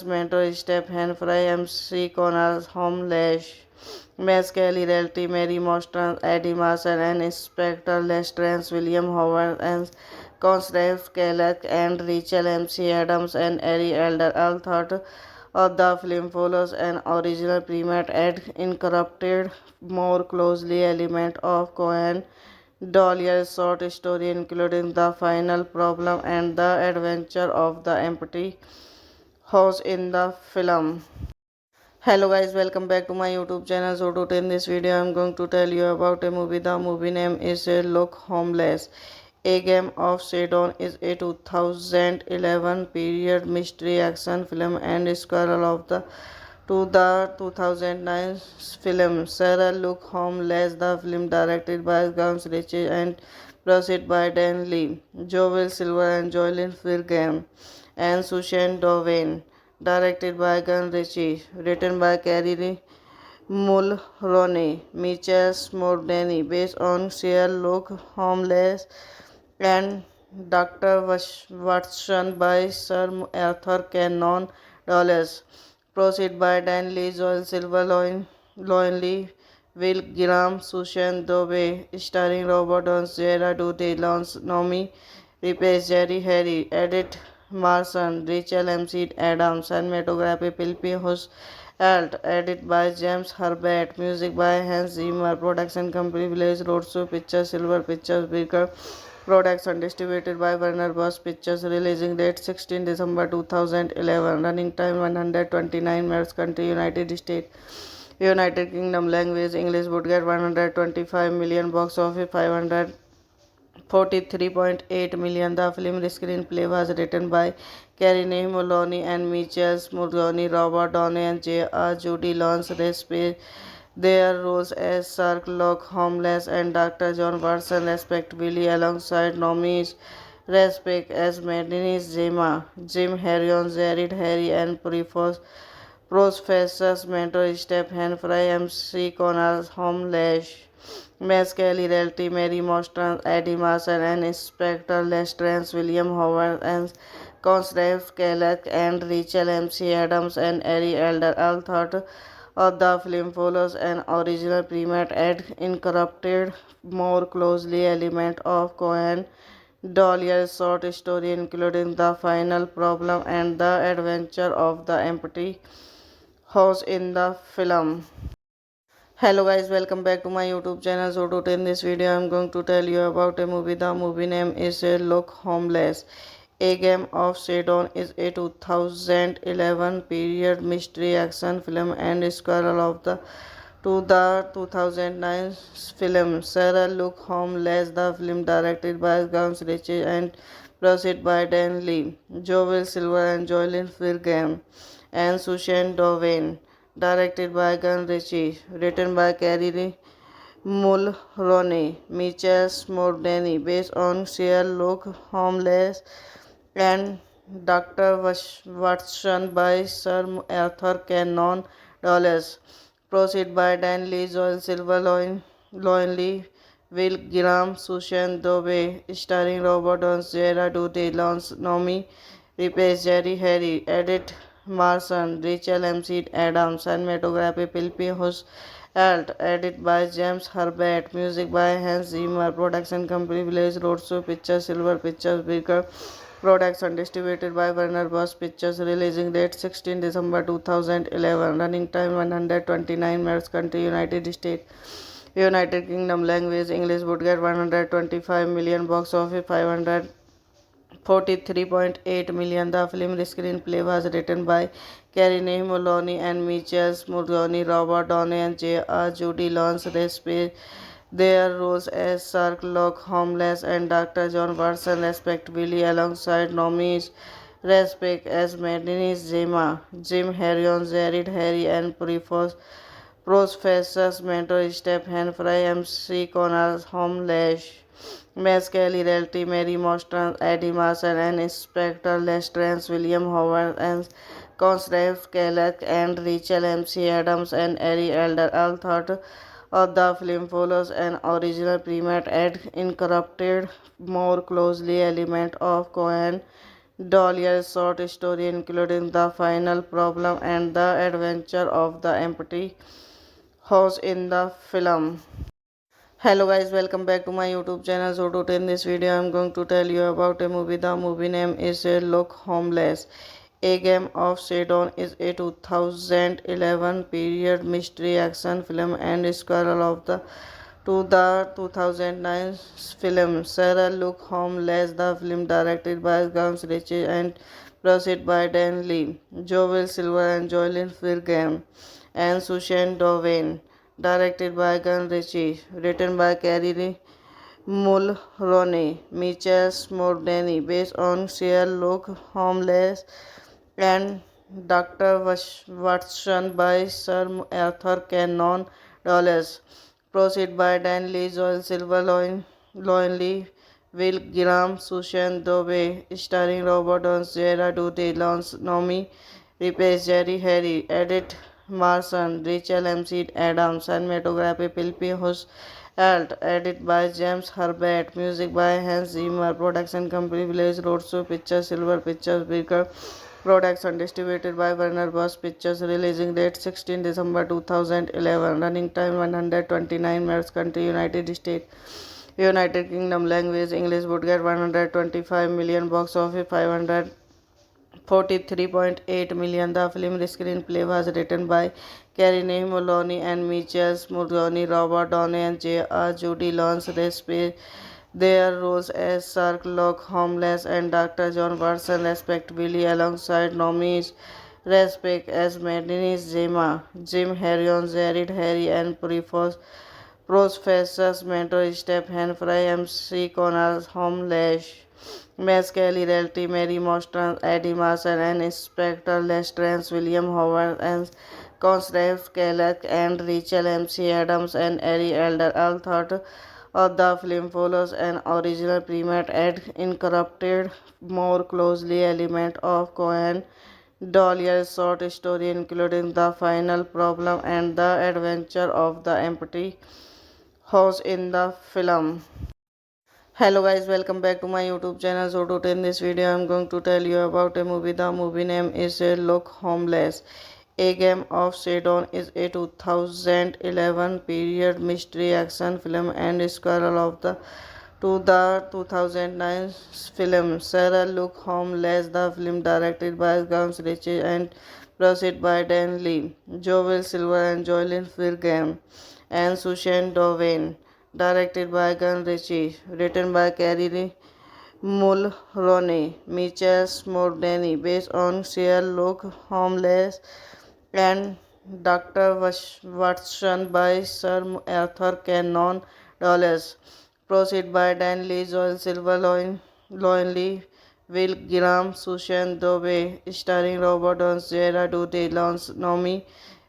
Mentor Stephen Fry, MC Connor, Holmes, Miss Kelly Realty, Mary Mostran, Eddie Marson, and Inspector Lestrade, William Howard, and Constance Kellogg, and Rachel MC Adams, and Ari Elder. All thought of the film follows an original premise and incorporated more closely element of Cohen Dollier's short story, including The Final Problem and The Adventure of the Empty House in the film. Hello guys, welcome back to my YouTube channel. So today in this video I am going to tell you about a movie. The movie name is Sherlock Holmes. A Game of Shadows is a 2011 period mystery action film and sequel of the 2009 film Sherlock Holmes. The film directed by Gams Ritchie and produced by Dan Lee, Joel Silver and Jocelyn Firgam and Sushan Dowen. Directed by Gun Ritchie, written by Carrie Mulroney, Michael Smordany, based on Sherlock Holmes and Dr. Watson by Sir Arthur Conan Doyle. Proceed by Dan Lee, Joel Silver, Loin Will Graham, Sushan Dove, starring Robert Downes, Jera Duty, Lance Nomi, Rapace, Jerry Harry, Edith Marson, Rachel MC Adams, cinematography Philip Hus, Alt, edit by James Herbert, music by Hans Zimmer, production company Village Roadshow Pictures, Silver Pictures, Beaker Production, distributed by Warner Bros. Pictures, releasing date 16 December 2011, running time 129 minutes, country United States, United Kingdom, language English, would get 125 million, box office $43.8 million. The film screenplay was written by Carine Maloney and Michael Mulroney, Robert Downey, and J.R. Judy Lawrence respect their roles as Sherlock Holmes and Dr. John Watson, respectively, alongside nominees Respect as Madeline Zema, Jim Harrion, Jared Harry, and Professors mentor Stephen Fry, MC Connor, Homelash, Miss Kelly Realty, Mary Mostran, Eddie Marson, and Inspector Lestrance, William Howard, and Constance Kellogg, and Rachel MC Adams, and Ari Elder. All thought of the film follows an original premise and incorporated more closely element of Cohen Dollier's short story, including the final problem and the adventure of the empty house in the film. Hello guys, welcome back to my YouTube channel. So today in this video I'm going to tell you about a movie. The movie name is Sherlock Holmes. A Game of Shadows is a 2011 period mystery action film and sequel of the 2009 film Sherlock Holmes. The film directed by Guns Ritchie and produced by Dan Lee, Joel Silver and Jocelyn Firgam and Susan Dowen. Directed by Gun Ritchie, written by Carrie Mulroney, Michael Smordany, based on Sherlock Holmes and Dr. Watson by Sir Arthur Conan Doyle. Proceed by Dan Lee, Joel Silver, Loin Lee, Will Graham, Susan Dove, starring Robert Downes, Gerard Duty, Lance Nomi, Replace Jerry Harry, Edith Marson, Rachel MC Adams, cinematography Philip Hus Alt, edit by James Herbert, music by Hans Zimmer, production company Village Roadshow Pictures, Silver Pictures, Bigger production distributed by Warner Bros. Pictures, releasing date 16 December 2011, running time 129 minutes, country United States. United Kingdom, language English, would get 125 million, box office 543.8 million. The film screenplay was written by Carine Maloney and Michael Mulroney, Robert Downey, and J.R. Judy Lawrence respect their roles as Sherlock Holmes and Dr. John Watson, respectively, alongside nominees Respect as Madeline Zema, Jim Harrion, Jared Harry, and Professors mentor Stephen Fry, MC Connor, Homelash, Miss Kelly Realty, Mary Mostran, Eddie Marson, and Inspector Lestrance, William Howard, and Constance Kellogg, and Rachel MC Adams, and Ari Elder. All thought of the film follows an original premise and incorporated more closely element of Cohen Dollier's short story, including the final problem and the adventure of the empty house in the film. Hello guys, welcome back to my YouTube channel. So today in this video I'm going to tell you about a movie. The movie name is Sherlock Holmes. A Game of Shadows is a 2011 period mystery action film and sequel of the 2009 film Sherlock Holmes. The film directed by Guns Ritchie and produced by Dan Lee, Joel Silver and Jocelyn Firgam and Susan Dowen. Directed by Gun Ritchie, written by Carrie Mulroney, Michael Smordany, based on Sherlock Holmes and Dr. Watson by Sir Arthur Conan Doyle. Proceed by Dan Lee, Joel Silver, Loin Lee, Will Graham, Susan Dove, starring Robert Downes, Gerard Duty, Lance Nomi, Replace Jerry Harry, Edith Marson, Rachel MC Adams, cinematography Philip Hus Alt, edit by James Herbert, music by Hans Zimmer, production company Village Roadshow Pictures, Silver Pictures, Bigger production distributed by Warner Bros. Pictures, releasing date 16 December 2011, running time 129 minutes, country United States. United Kingdom, language English, would get 125 million, box office 543.8 million. The film screenplay was written by Carine Maloney and Michael Mulroney, Robert Downey, and J.R. Judy Lawrence respect their roles as Sherlock Holmes and Dr. John Watson, respectively, alongside nominees Respect as Madeline Zema, Jim Harrion, Jared Harry, and Professors Mentor Stephen Fry, MC Connor, Homelash, Miss Kelly, Realty, Mary Mostran, Eddie Marson, and Inspector Lestrance, William Howard, and Constance Kellogg, and Rachel MC Adams, and Ari Elder. All thought of the film follows an original primate and incorporated more closely element of Cohen Dollier's short story, including the final problem and the adventure of the empty house in the film. Hello guys, welcome back to my YouTube channel. So today in this video I'm going to tell you about a movie. The movie name is Look Homeless. A Game of Shadows is a 2011 period mystery action film and sequel of the 2009 film Sarah Look Homeless. The film directed by Guns Ritchie and produced by Dan Lee, Joel Silver and Joylyn Firgam and Sushan Dowen. Directed by Gun Ritchie, written by Carrie Mulroney, Mitchell Smordany, based on Sherlock Holmes and Dr. Watson by Sir Arthur Conan Doyle. Proceed by Dan Lee, Joel Silver, Loin Lee, Will Graham, Sushan Dove, starring Robert Downes, Gerard Duty, Lance Nomi,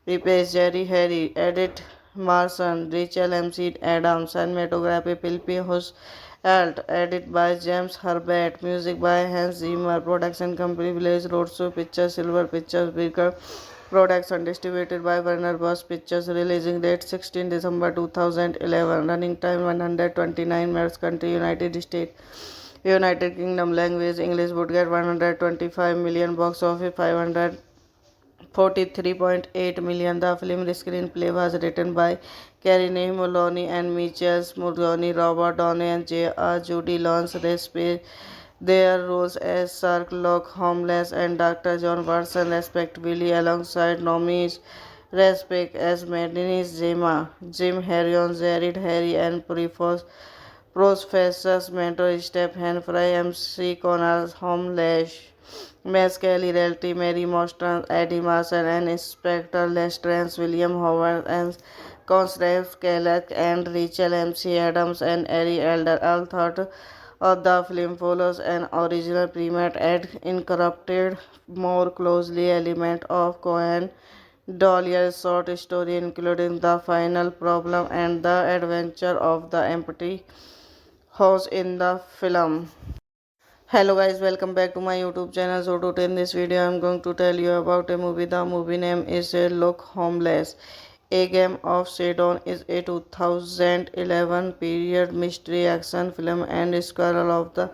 Replace Jerry Harry, Edith Marson, Rachel MC Adams, cinematography Philip Hus Alt, edit by James Herbert, music by Hans Zimmer, production company Village Roadshow Pictures, Silver Pictures, Bigger production distributed by Warner Bros. Pictures, releasing date 16 December 2011, running time 129 minutes, country United States. United Kingdom language English would get 125 million, box office 543.8 million. The film screenplay was written by Carrie Mulroney and Mitchell Mulroney, Robert Downey and J.R. Judy Lawrence Respect. Their roles as Sherlock Holmes and Dr. John Watson respectively, alongside Nomi Respect as Madeline Zema, Jim Harrion, Jared Harry and Professors Mentor Stephen Fry, MC Connor, Homelash, Miss Kelly, Realty, Mary Mostran, Eddie Marson, and Inspector Lestrance, William Howard, and Constance Kellogg, and Rachel MC Adams, and Ari Elder. All thought of the film follows an original primate and incorporated more closely element of Cohen Dollier's short story, including the final problem and the adventure of the empty house in the film. Hello guys, welcome back to my YouTube channel. So today in this video I'm going to tell you about a movie. The movie name is Look Homeless. A Game of Shadows is a 2011 period mystery action film and sequel of the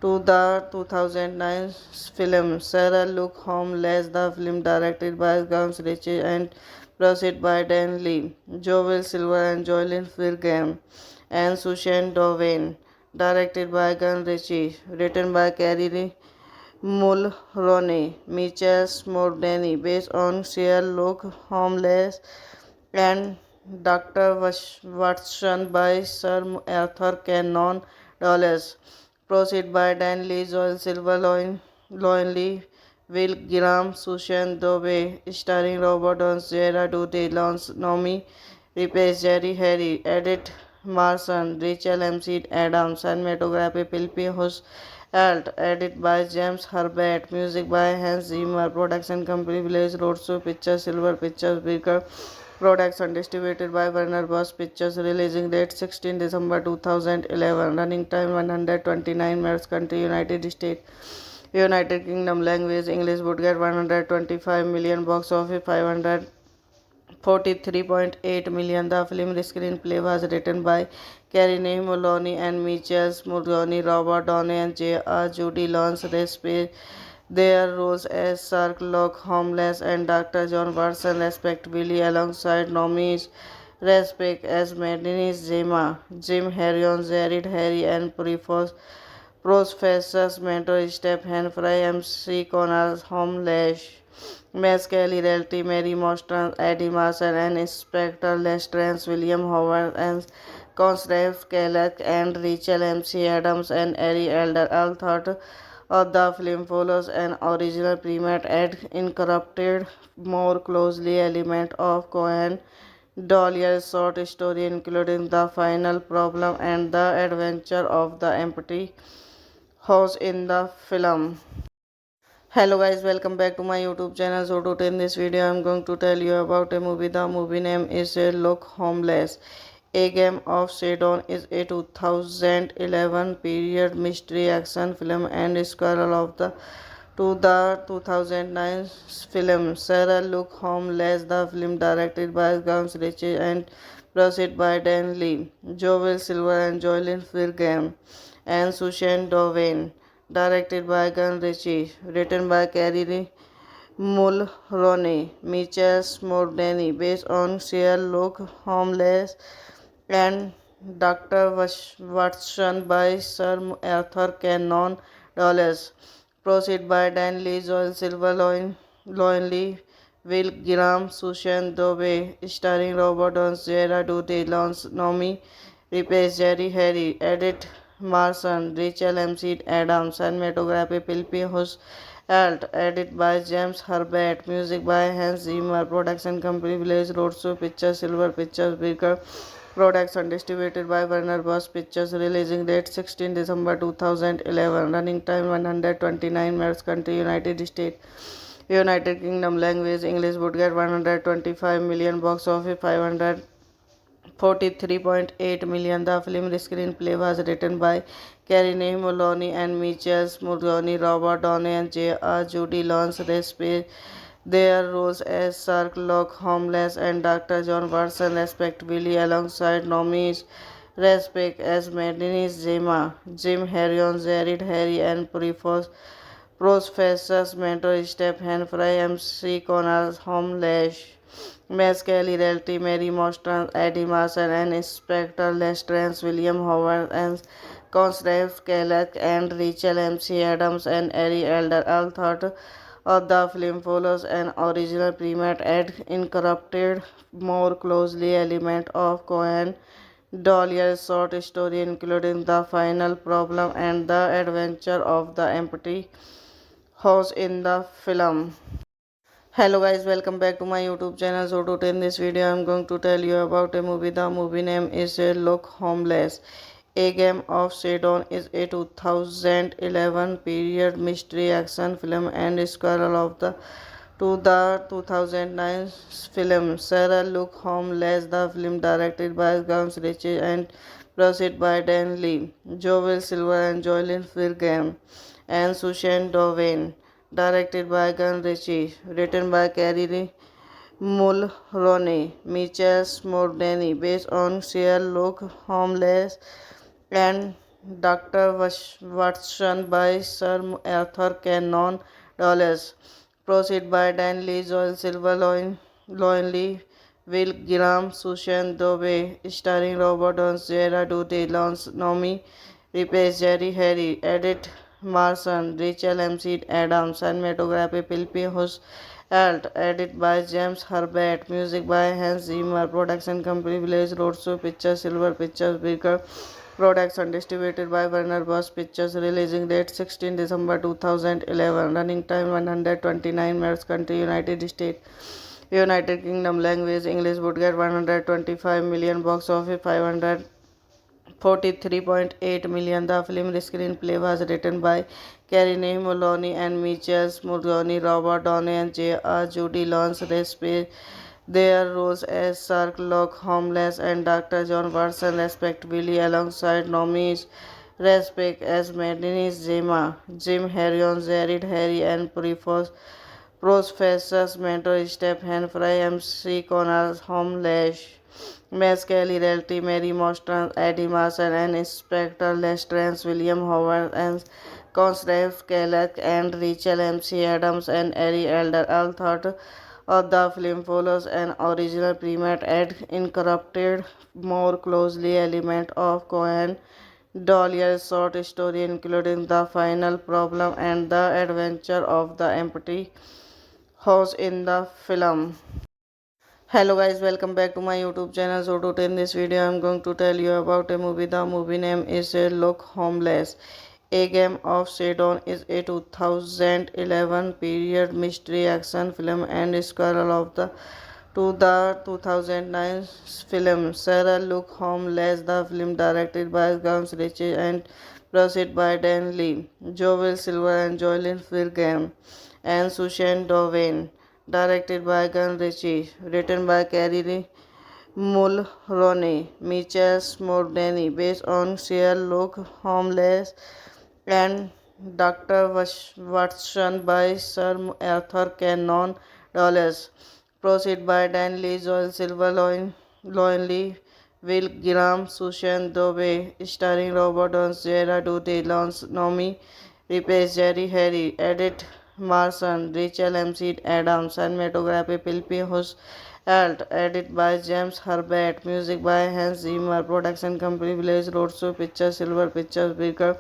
2009 film Sarah Look Homeless. The film directed by Guns Ritchie and produced by Dan Lee, Joel Silver and Joylyn Firgam and Sushan Dowen. Directed by Gun Ritchie, written by Carrie Mulroney, Mitchell Smordany, based on Sherlock Holmes and Dr. Watson by Sir Arthur Conan Doyle. Proceed by Dan Lee, Joel Silver, Loin Lee, Will Graham, Sushan Dove, starring Robert Downes, Gerard Duty, Lance Nomi, Replace Jerry Harry, Edith Marson, Rachel MC Adams, cinematography Philip Hus Alt, edit by James Herbert, music by Hans Zimmer, production company Village Roadshow Pictures, Silver Pictures, Bigger production distributed by Warner Bros. Pictures, releasing date 16 December 2011, running time 129 minutes, country United States. United Kingdom language English would get 125 million, box office 543.8 million. The film screenplay was written by Carrie Mulroney and Mitchell Mulroney, Robert Downey and J.R. Judy Lawrence Respect. Their roles as Sherlock Holmes and Dr. John Watson respectively, alongside Nomi Respect as Madeline Zema, Jim Harrion, Jared Harry and Professors Mentor Stephen Fry, MC Connor, Homelash, Miss Kelly, Realty, Mary Mostran, Eddie Marson, and Inspector Lestrance, William Howard, and Constance Kellogg, and Rachel MC Adams, and Ari Elder. All thought of the film follows an original primate and incorporated more closely element of Cohen Dahlia's short story, including The Final Problem and The Adventure of the Empty House in the film. Hello guys, welcome back to my YouTube channel. So today in this video I'm going to tell you about a movie. The movie name is Look Homeless. A Game of Shadows is a 2011 period mystery action film and sequel of the 2009 film Sarah Look Homeless. The film directed by Guns Ritchie and produced by Dan Lee, Joel Silver and Joylyn Firgam and Sushan Dowen. Directed by Gun Ritchie, written by Carrie Mulroney, Mitchell Smordany, based on Sherlock Holmes and Dr. Watson by Sir Arthur Conan Doyle. Proceed by Dan Lee, Joel Silver, Loin Lee, Will Graham, Sushan Dove, starring Robert Downes, Gerard Duty, Lance Nomi, Replace Jerry Harry, Edith Marson, Rachel MC Adams, cinematography Philip Alt, edit by James Herbert, music by Hans Zimmer, production company Village Roadshow Pictures, Silver Pictures, Bigger Production, distributed by Warner Bros. Pictures, releasing date 16 December 2011, running time 129 minutes, country United States. United Kingdom language English would get 125 million, box office 543.8 million. The film screenplay was written by Carrie Mulroney and Mitchell Mulroney, Robert Downey and J.R. Judy Lawrence Respect their roles as Sherlock Holmes and Dr. John Watson respectively, alongside Nomi Respect as Madeline Zema, Jim Harrion, Jared Harry and Professors Mentor Stephen Fry, MC Connor Holmes, Miss Kelly Realty, Mary Mostran, Eddie Marson, and Inspector Lestrade, William Howard, and Constance Kellogg, and Rachel MC Adams, and Ari Elder. All thought of the film follows an original premise and incorporated more closely element of Cohen Doyle's short story, including The Final Problem and The Adventure of the Empty House in the film. Hello guys, welcome back to my YouTube channel. So today in this video I'm going to tell you about a movie. The movie name is Look Homeless. A Game of Shadows is a 2011 period mystery action film and sequel of the 2009 film Sarah Look Homeless. The film directed by Guns Ritchie and produced by Dan Lee, Joel Silver and Joylyn Firgam and Sushan Dowen. Directed by Gun Ritchie, written by Carrie Mulroney, Mitchell Smordany, based on Sherlock Holmes and Dr. Watson by Sir Arthur Conan Doyle. Proceed by Dan Lee, Joel Silver, Loin Lee, Will Graham, Sushan Dove, starring Robert Downes, Gerard Duty, Lance Nomi, Replace Jerry Harry, Edith Marson, Rachel MC Adams, cinematography Philip Alt, edit by James Herbert, music by Hans Zimmer, production company Village Roadshow Pictures, Silver Pictures, Bigger Production, distributed by Warner Bros. Pictures, releasing date 16 December 2011, running time 129 minutes, country United States. United Kingdom language English would get 125 million, box office 543.8 million. The film screenplay was written by Carrie Mulroney and Mitchell Mulroney, Robert Downey and J.R. Judy Lawrence Respect their roles as Sherlock Holmes and Dr. John Watson respectively, alongside Nomi Respect as Madeline Zema, Jim Harrion, Jared Harry and Professors Mentor Stephen Fry, MC Connor Holmes, Miss Kelly Realty, Mary Mostran, Eddie Marson, and Inspector Lestrade, William Howard, and Constance Kellogg, and Rachel MC Adams, and Ari Elder. All thought of the film follows an original premise and incorporated more closely element of Cohen Doyle's short story, including The Final Problem and The Adventure of the Empty House in the film. Hello guys, welcome back to my YouTube channel. So today in this video I'm going to tell you about a movie. The movie name is Look Homeless. A Game of Shadows is a 2011 period mystery action film and sequel of the to the 2009 film Sarah Look Homeless. The film directed by Gams Ritchie and produced by Dan Lee, Joel Silver and Joylyn Firgam, and Sushan Dovain. Directed by Gun Ritchie, written by Carrie Mulroney, Mitchell Smordany, based on Sherlock Holmes and Dr. Watson by Sir Arthur Conan Doyle. Proceed by Dan Lee, Joel Silver, Lee, Will Graham, Sushan Dove, starring Robert Downes, Gerard Duty, Lance Nomi, Replace Jerry Harry, Edith Marson, Rachel MC Adams, cinematography Philip Hus Alt, edit by James Herbert, music by Hans Zimmer, production company Village Roadshow Pictures, Silver Pictures, Beaker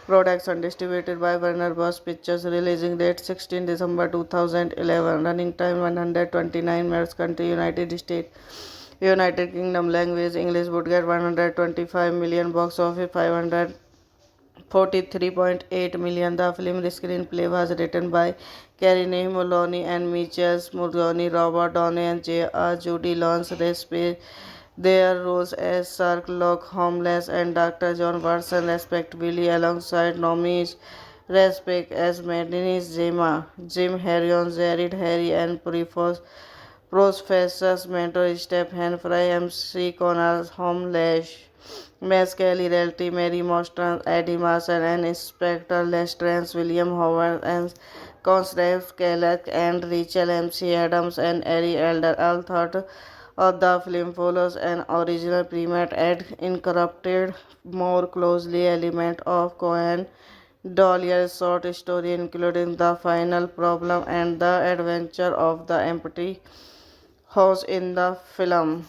Production, distributed by Warner Bros. Pictures, releasing date 16 December 2011, running time 129 minutes, country United States, United Kingdom, language English, would get 125 million, box office 543.8 million. The film screenplay was written by Carrie Mulroney and Mitchell Mulroney, Robert Downey and J.R. Judy Lawrence Respect. Their roles as Sherlock Holmes and Dr. John Watson respectively, alongside nominees Respect as Madeline Zema, Jim Harrion, Jared Harry and Professors Mentor Stephen Fry, MC Connor Holmes, Miss Kelly Realty, Mary Mostran, Eddie Marson, and Inspector Lestrade, William Howard, and Constance Kellogg, and Rachel MC Adams, and Ari Elder. All thought of the film follows an original premise and incorporated more closely element of Cohen Doyle's short story, including The Final Problem and The Adventure of the Empty House in the film.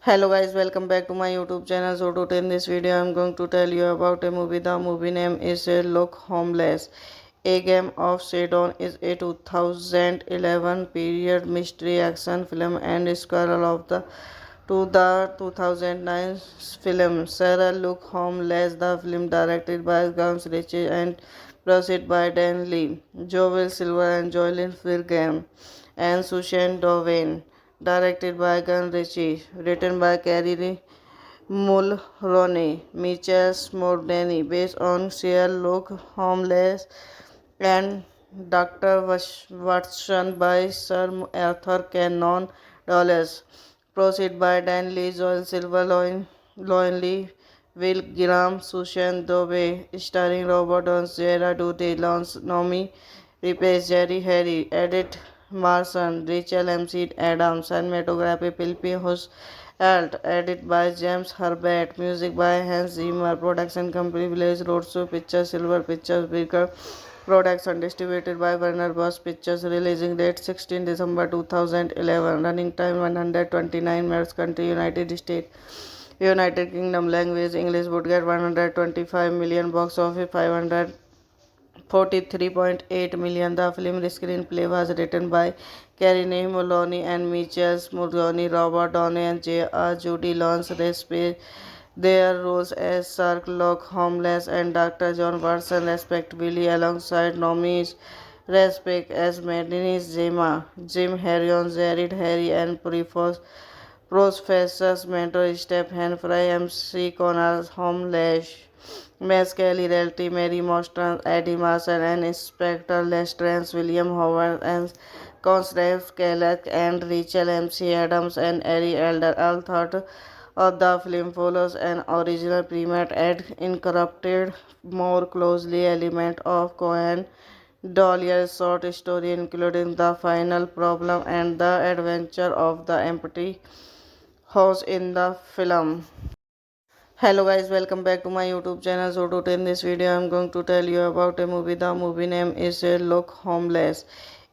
Hello guys, welcome back to my YouTube channel. So today in this video I am going to tell you about a movie. The movie name is Sherlock Holmes. A Game of Shadows is a 2011 period mystery action film and sequel of the 2009 film Sherlock Holmes. The film directed by Gams Ritchie and produced by Dan Lee, Joel Silver and Joylyn Firgam, and Sushan Dovain. Directed by Gun Ritchie, written by Carrie Mulroney, Mitchell Smordany, based on Sherlock Holmes and Dr. Watson by Sir Arthur Conan Doyle. Proceed by Dan Lee, Joel Silver, Lee, Will Graham, Sushan Dove, starring Robert Downes, Gerard Duty, Lance Nomi, Replace Jerry Harry, Edith Marson, Rachel MC Adams, cinematography Philip Hus Alt, edit by James Herbert, music by Hans Zimmer, production company Village Roadshow Pictures, Silver Pictures, Beaker Production, distributed by Warner Bros. Pictures, releasing date 16 December 2011, running time 129 minutes, country United States, United Kingdom, language English, would get 125 million, box office 543.8 million. The film screenplay was written by Carrie Mulroney and Mitchell Mulroney, Robert Downey and J.R. Judy Lawrence Respect. Their roles as Sherlock Holmes and Dr. John Watson respectively, alongside nominees Respect as Madeline Zema, Jim Harrion, Jared Harry and Professors Mentor Stephen Fry, MC Connor Holmes, Miss Kelly Realty, Mary Mostran, Eddie Marson, and Inspector Lestrade, William Howard, and Constance Kellogg, and Rachel MC Adams, and Ari Elder. All thought of the film follows an original premise and incorporated more closely element of Cohen Doyle's short story, including The Final Problem and The Adventure of the Empty House in the film. Hello guys, welcome back to my YouTube channel. So today in this video I am going to tell you about a movie. The movie name is Sherlock Holmes.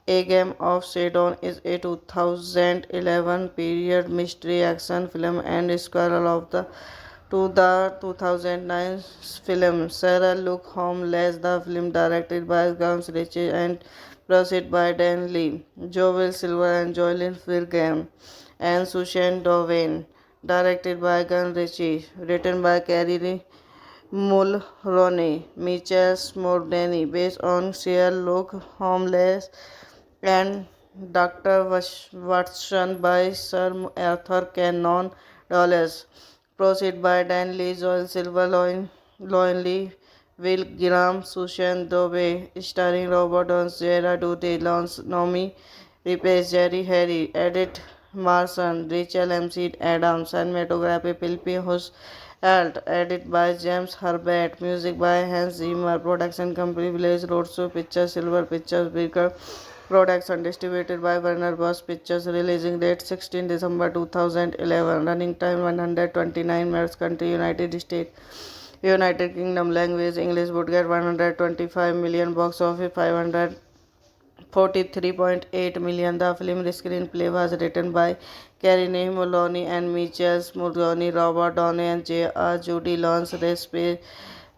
A Game of Shadows is a 2011 period mystery action film and sequel of the 2009 film Sherlock Holmes. The film directed by Gams Ritchie and produced by Dan Lee, Joel Silver and Joylyn Firgam, and Sushan Dovain. Directed by Gun Ritchie, written by Carrie Mulroney, Mitchell Smordany, based on Sherlock Holmes and Dr. Watson by Sir Arthur Conan Doyle. Proceed by Dan Lee, Joel Silver, Lonely, Will Graham, Susan Dove, starring Robert Downes, Jera Duty, Lance Nomi, replace Jerry Harry, edit Marson, Rachel MC Adams, cinematography Pilpi Hus Alt, edit by James Herbert, music by Hans Zimmer, production company Village Roadshow Pictures, Silver Pictures, Bigger production distributed by Warner Bros. Pictures, releasing date 16 December 2011, running time 129 minutes, country United States, United Kingdom, language English, would get 125 million, box office 543.8 million. The film screenplay was written by Carine Maloney and Michael Mulroney, Robert Downey and J.R. Judy Lawrence Raspberry.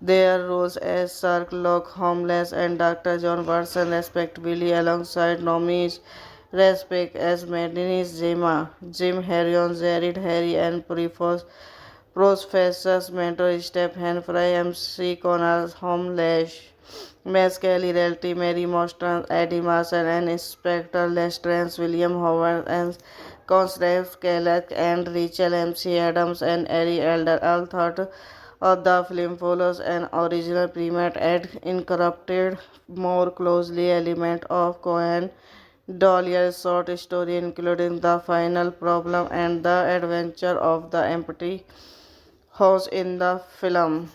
Their roles as Sherlock Holmes and Dr. John Watson respectively, alongside Nomi Rapace as Madeline Zima, Jim Harrion, Jared Harry and Professors mentor Stephen Fry, MC Connor, Holmes, Miss Kelly Realty, Mary Mostran, Eddie Marson, and Inspector Lestrade, William Howard, and Constance Kellogg, and Rachel MC Adams, and Ari Elder. All thought of the film follows an original premise and incorporated more closely element of Cohen Doyle's short story, including The Final Problem and The Adventure of the Empty House in the film.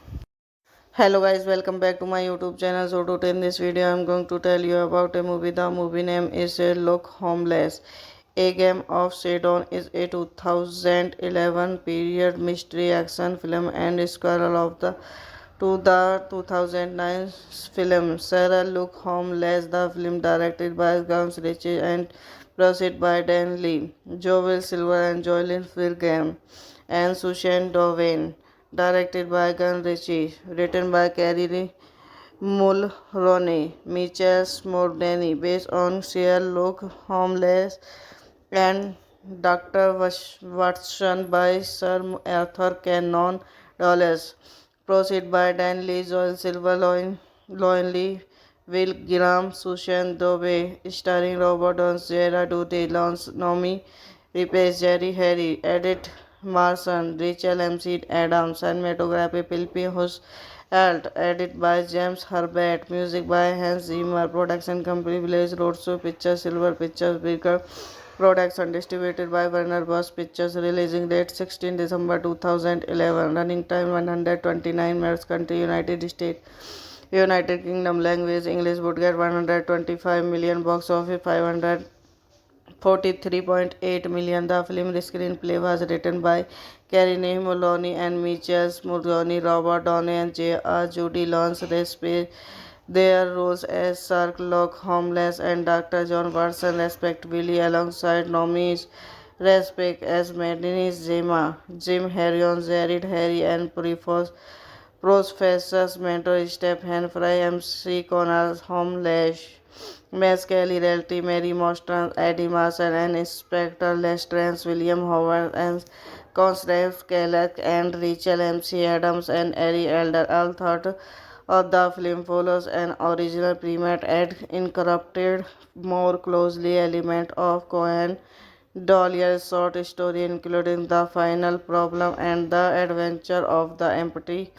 Hello guys, welcome back to my YouTube channel. So today in this video I am going to tell you about a movie. The movie name is Sherlock Holmes. A Game of Shadows is a 2011 period mystery action film and sequel of the 2009 film Sherlock Holmes. The film directed by Gams Ritchie and produced by Dan Lee, Joel Silver and Jocelyn Firgam and Susan Dovane. Directed by Gun Ritchie, written by Carrie Mulroney, Michael Smordany, based on Sherlock Holmes and Dr. Watson by Sir Arthur Conan Doyle. Proceed by Dan Lee, Joel Silver, Lonely, Will Graham, Susan Dove, starring Robert Downes, Jera Duty, Lance Nomi, replace Jerry Harry, edit Marson, Rachel MC Adams, cinematography Pilpi Hus Alt, edit by James Herbert, music by Hans Zimmer, production company Village Roadshow Pictures, Silver Pictures, Bigger production distributed by Warner Bros. Pictures, releasing date 16 December 2011, running time 129 minutes, country United States, United Kingdom, language English, would get 125 million, box office 543.8 million. The film screenplay was written by Carine Maloney and Michael Mulroney, Robert Downey and J.R. Judy Lawrence Raspberry. Their roles as Sherlock Holmes and Dr. John Watson respectively, alongside Nomi Rapace as Madeline Zima, Jim Harrion, Jared Harry and Professors mentor Stephen Fry, MC Connor, Holmes, Miss Kelly Realty, Mary Mostran, Eddie Marson, and Inspector Lestrade, William Howard, and Constance Kellogg, and Rachel MC Adams, and Ari Elder. All thought of the film follows an original premise and incorporated more closely element of Cohen Doyle's short story, including The Final Problem and The Adventure of the Empty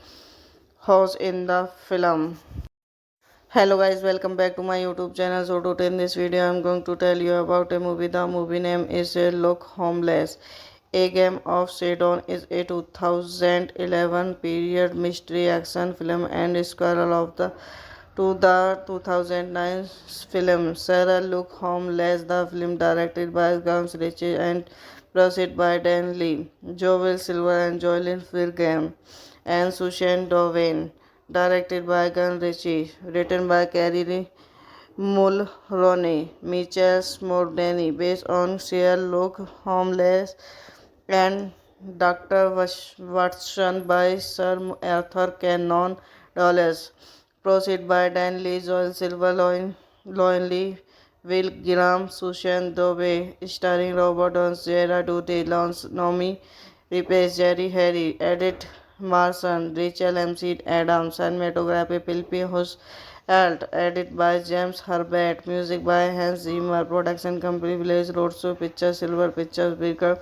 House in the film. Hello guys, welcome back to my YouTube channel. So today in this video I am going to tell you about a movie. The movie name is Sherlock Holmes. A Game of Shadows is a 2011 period mystery action film and sequel of the 2009 film Sherlock Holmes. The film directed by Gams Ritchie and produced by Dan Lee, Joel Silver and Jocelyn Firgam and Susan Dovane. Directed by Gun Ritchie, written by Carrie Mulroney, Michael Smordany, based on Sherlock Holmes and Dr. Watson by Sir Arthur Conan Doyle. Proceed by Dan Lee, Joel Silver, Lonely, Will Graham, Susan Dove, starring Robert Downes, Jera Duty, Lance Nomi, replace Jerry Harry, edit Marson, Rachel MC Adams, cinematography Pilpi Hus Alt, edit by James Herbert, music by Hans Zimmer, production company Village Roadshow Pictures, Silver Pictures, Beaker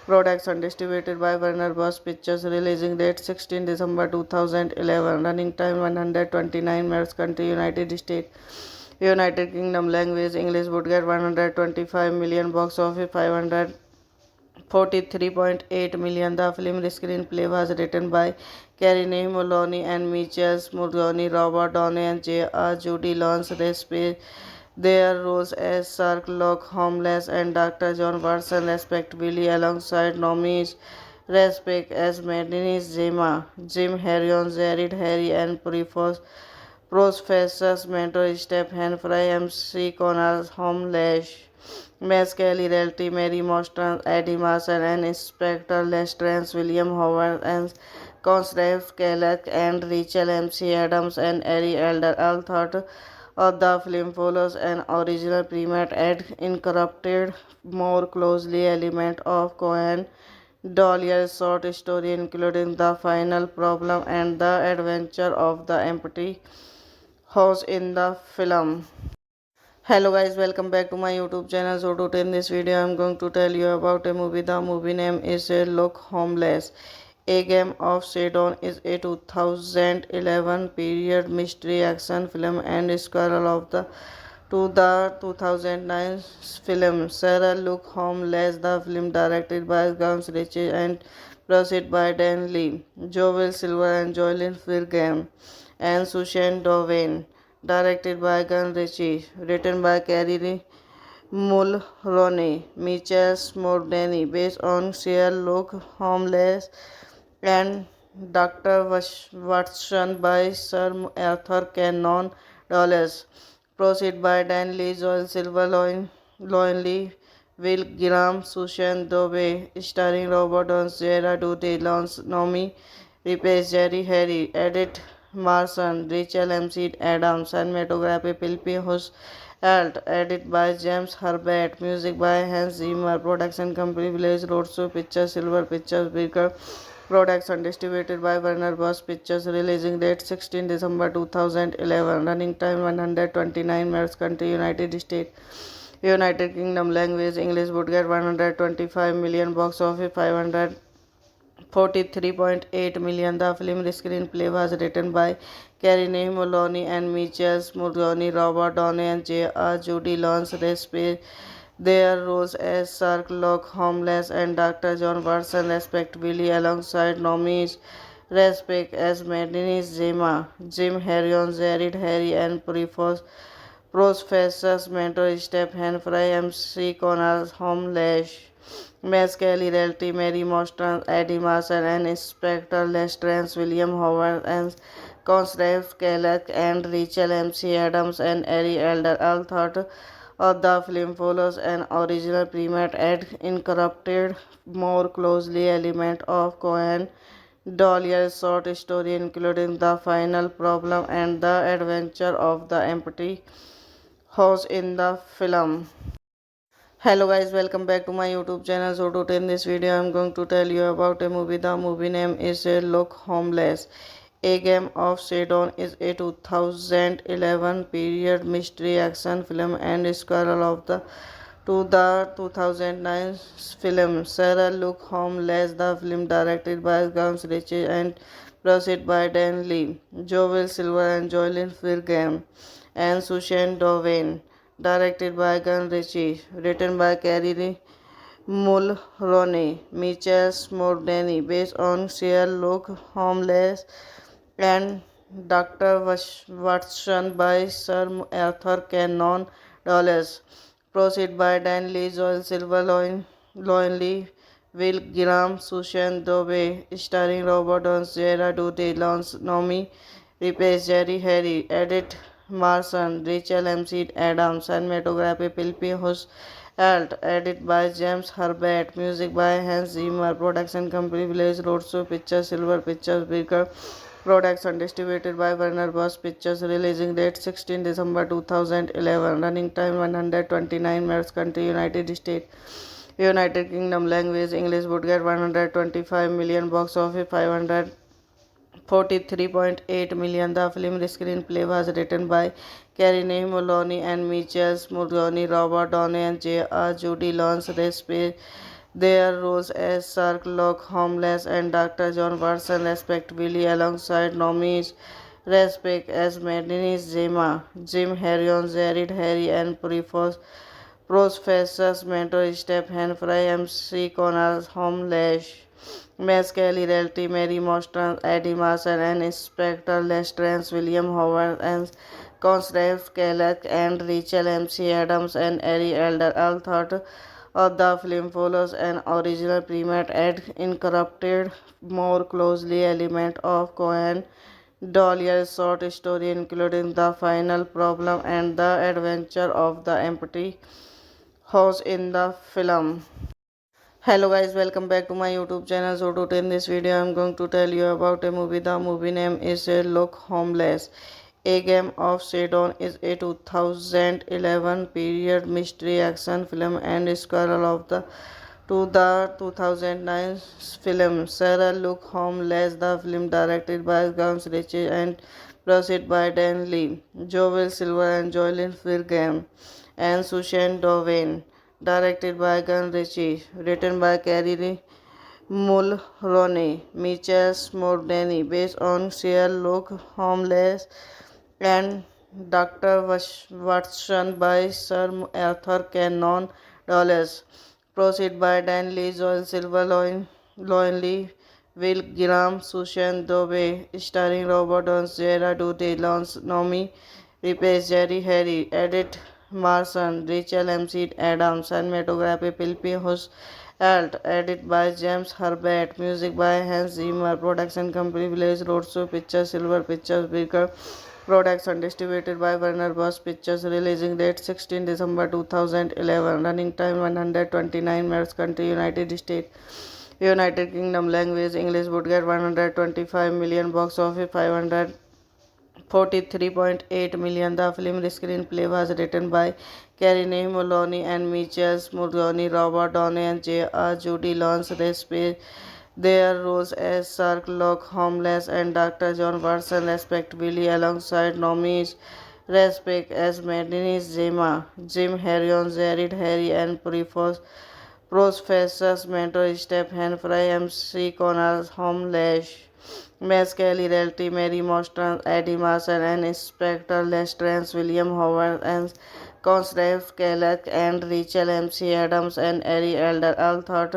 Production, distributed by Warner Bros. Pictures, releasing date 16 December 2011, running time 129 minutes, country United States, United Kingdom, language English, would get 125 million, box office 543.8 million. The film screenplay was written by Carrie Moloney and Michael Mulroney, Robert Downey, and J.R. Judy Lawrence. Their roles as Sherlock Holmes and Dr. John Watson, respectively, alongside nominees Respect as Madeline Zima, Jim Harrion, Jared Harry, and Professors mentor Stephen Fry, MC Connor, Homelash, Miss Kelly Realty, Mary Mostran, Eddie Marson, and Inspector Lestrance, William Howard, and Constance Kellogg, and Rachel MC Adams, and Ari Elder. All thought of the film follows an original premise and incorporated more closely element of Cohen Dollier's short story, including The Final Problem and The Adventure of the Empty House in the film. Hello guys, welcome back to my YouTube channel. So today in this video I'm going to tell you about a movie. The movie name is Look Homeless. A Game of Shadows is a 2011 period mystery action film and sequel of the 2009 film Sarah Look Homeless. The film directed by Gams Ritchie and produced by Dan Lee, Joel Silver and Joylyn Firgam and Sushan Dovain. Directed by Gun Ritchie, written by Carrie Mulroney, Michael Smordany, based on Sherlock Holmes and Dr. Watson by Sir Arthur Conan Doyle. Proceed by Dan Lee, Joel Silver, Loin Lee, Will Graham, Sushan Dove, starring Robert Downs, Jera Duty, Lance Nomi, Replace Jerry Harry, Edit Marson, Rachel MC Adams, cinematography Philip Hus, Alt, edit by James Herbert, music by Hans Zimmer, production company Village Roadshow Pictures, Silver Pictures, Beaker Production, distributed by Warner Bros. Pictures, releasing date 16 December 2011, running time 129 minutes, country United States, United Kingdom, language English, would get 125 million, box office 543.8 million. The film screenplay was written by Carrie Moloney and Michael Mulroney, Robert Downey, and J.R. Judy Lawrence. Their roles as Sherlock Holmes and Dr. John Watson, respectively, alongside nominees Respect as Madeline Zima, Jim Harrion, Jared Harry, and Professors mentor Stephen Fry, MC Connor, Homelash, Miss Kelly Realty, Mary Mostran, Eddie Marson, and Inspector Lestrance, William Howard, and Constance Kellogg, and Rachel MC Adams, and Ari Elder. All thought of the film follows an original premise and incorporated more closely element of Cohen Dollier's short story, including The Final Problem and The Adventure of the Empty House in the film. Hello guys, welcome back to my YouTube channel. So today in this video I'm going to tell you about a movie. The movie name is Look Homeless. A Game of Shadows is a 2011 period mystery action film and sequel of the 2009 film Sarah Look Homeless. The film directed by Gams Ritchie and produced by Dan Lee, Joel Silver and Joylyn Firgam and Sushan Dovain. Directed by Gun Ritchie, written by Carrie Mulroney, Michael Smordany, based on Sherlock Holmes and Dr. Watson by Sir Arthur Conan Doyle. Proceed by Dan Lee, Joel Silver, Loin Lee, Will Graham, Sushan Dove, starring Robert Downs, Jera Duty, Lance Nomi, Replace Jerry Harry, Edit Marson, Rachel MC Adams, cinematography Philip Hus, Alt, edit by James Herbert, music by Hans Zimmer, production company Village Roadshow Pictures, Silver Pictures, Beaker Production, distributed by Warner Bros. Pictures, releasing date 16 December 2011, running time 129 minutes, country United States, United Kingdom, language English, would get 125 million, box office $43.8 million. The film screenplay was written by Carine Maloney and Michael Mulroney, Robert Downey, and J.R. Judy Lawrence. They play their roles as Sherlock Holmes and Dr. John Watson, respectively, alongside nominees Respect as Madeline Zema, Jim Harrion, Jared Harry, and Professors Mentor Stephen Fry, MC Connor, Homelash, Miss Kelly Realty, Mary Mostran, Eddie Marson, and Inspector Lestrance, William Howard, and Constance Kellogg, and Rachel MC Adams, and Ari Elder. All thought of the film follows an original premise and incorporated more closely element of Cohen Dollier's short story, including The Final Problem and The Adventure of the Empty House in the film. Hello guys, welcome back to my YouTube channel. So today in this video I am going to tell you about a movie. The movie name is Sherlock Holmes. A Game of Shadows is a 2011 period mystery action film and sequel of the 2009 film Sherlock Holmes. The film directed by Guns Ritchie and produced by Dan Lee, Joel Silver and Jocelyn Firgam and Susan Dowen. Directed by Gun Ritchie, written by Carrie Mulroney, Michael Mordani, based on Sherlock Holmes and Dr. Watson by Sir Arthur Conan Doyle. Proceed by Dan Lee, Joel Silver, Loin Lee, Will Graham, Susan Dove, starring Robert Downes, Gerard Duty, Lance Nomi, Replace Jerry Harry, Edith Marson, Rachel MC Adams, cinematography Philip Hus Alt, edit by James Herbert, music by Hans Zimmer, production company Village Roadshow Pictures, Silver Pictures, Bigger production distributed by Warner Bros. Pictures, releasing date 16 December 2011, running time 129 minutes, country United States. United Kingdom, language English, would get 125 million, box office 543.8 million. The film screenplay was written by Carine Maloney and Michael Mulroney, Robert Downey, and J.R. Judy Lawrence. They play their roles as Sherlock Holmes and Dr. John Watson, respectively, alongside nominees Respect as Madeline Zema, Jim Harrion, Jared Harry, and Professors Mentor Stephen Fry, MC Connor, Homelash, Miss Kelly Realty, Mary Mostran, Eddie Marson, and Inspector Lestrance, William Howard, and Constance Kellogg, and Rachel MC Adams, and Ari Elder. All thought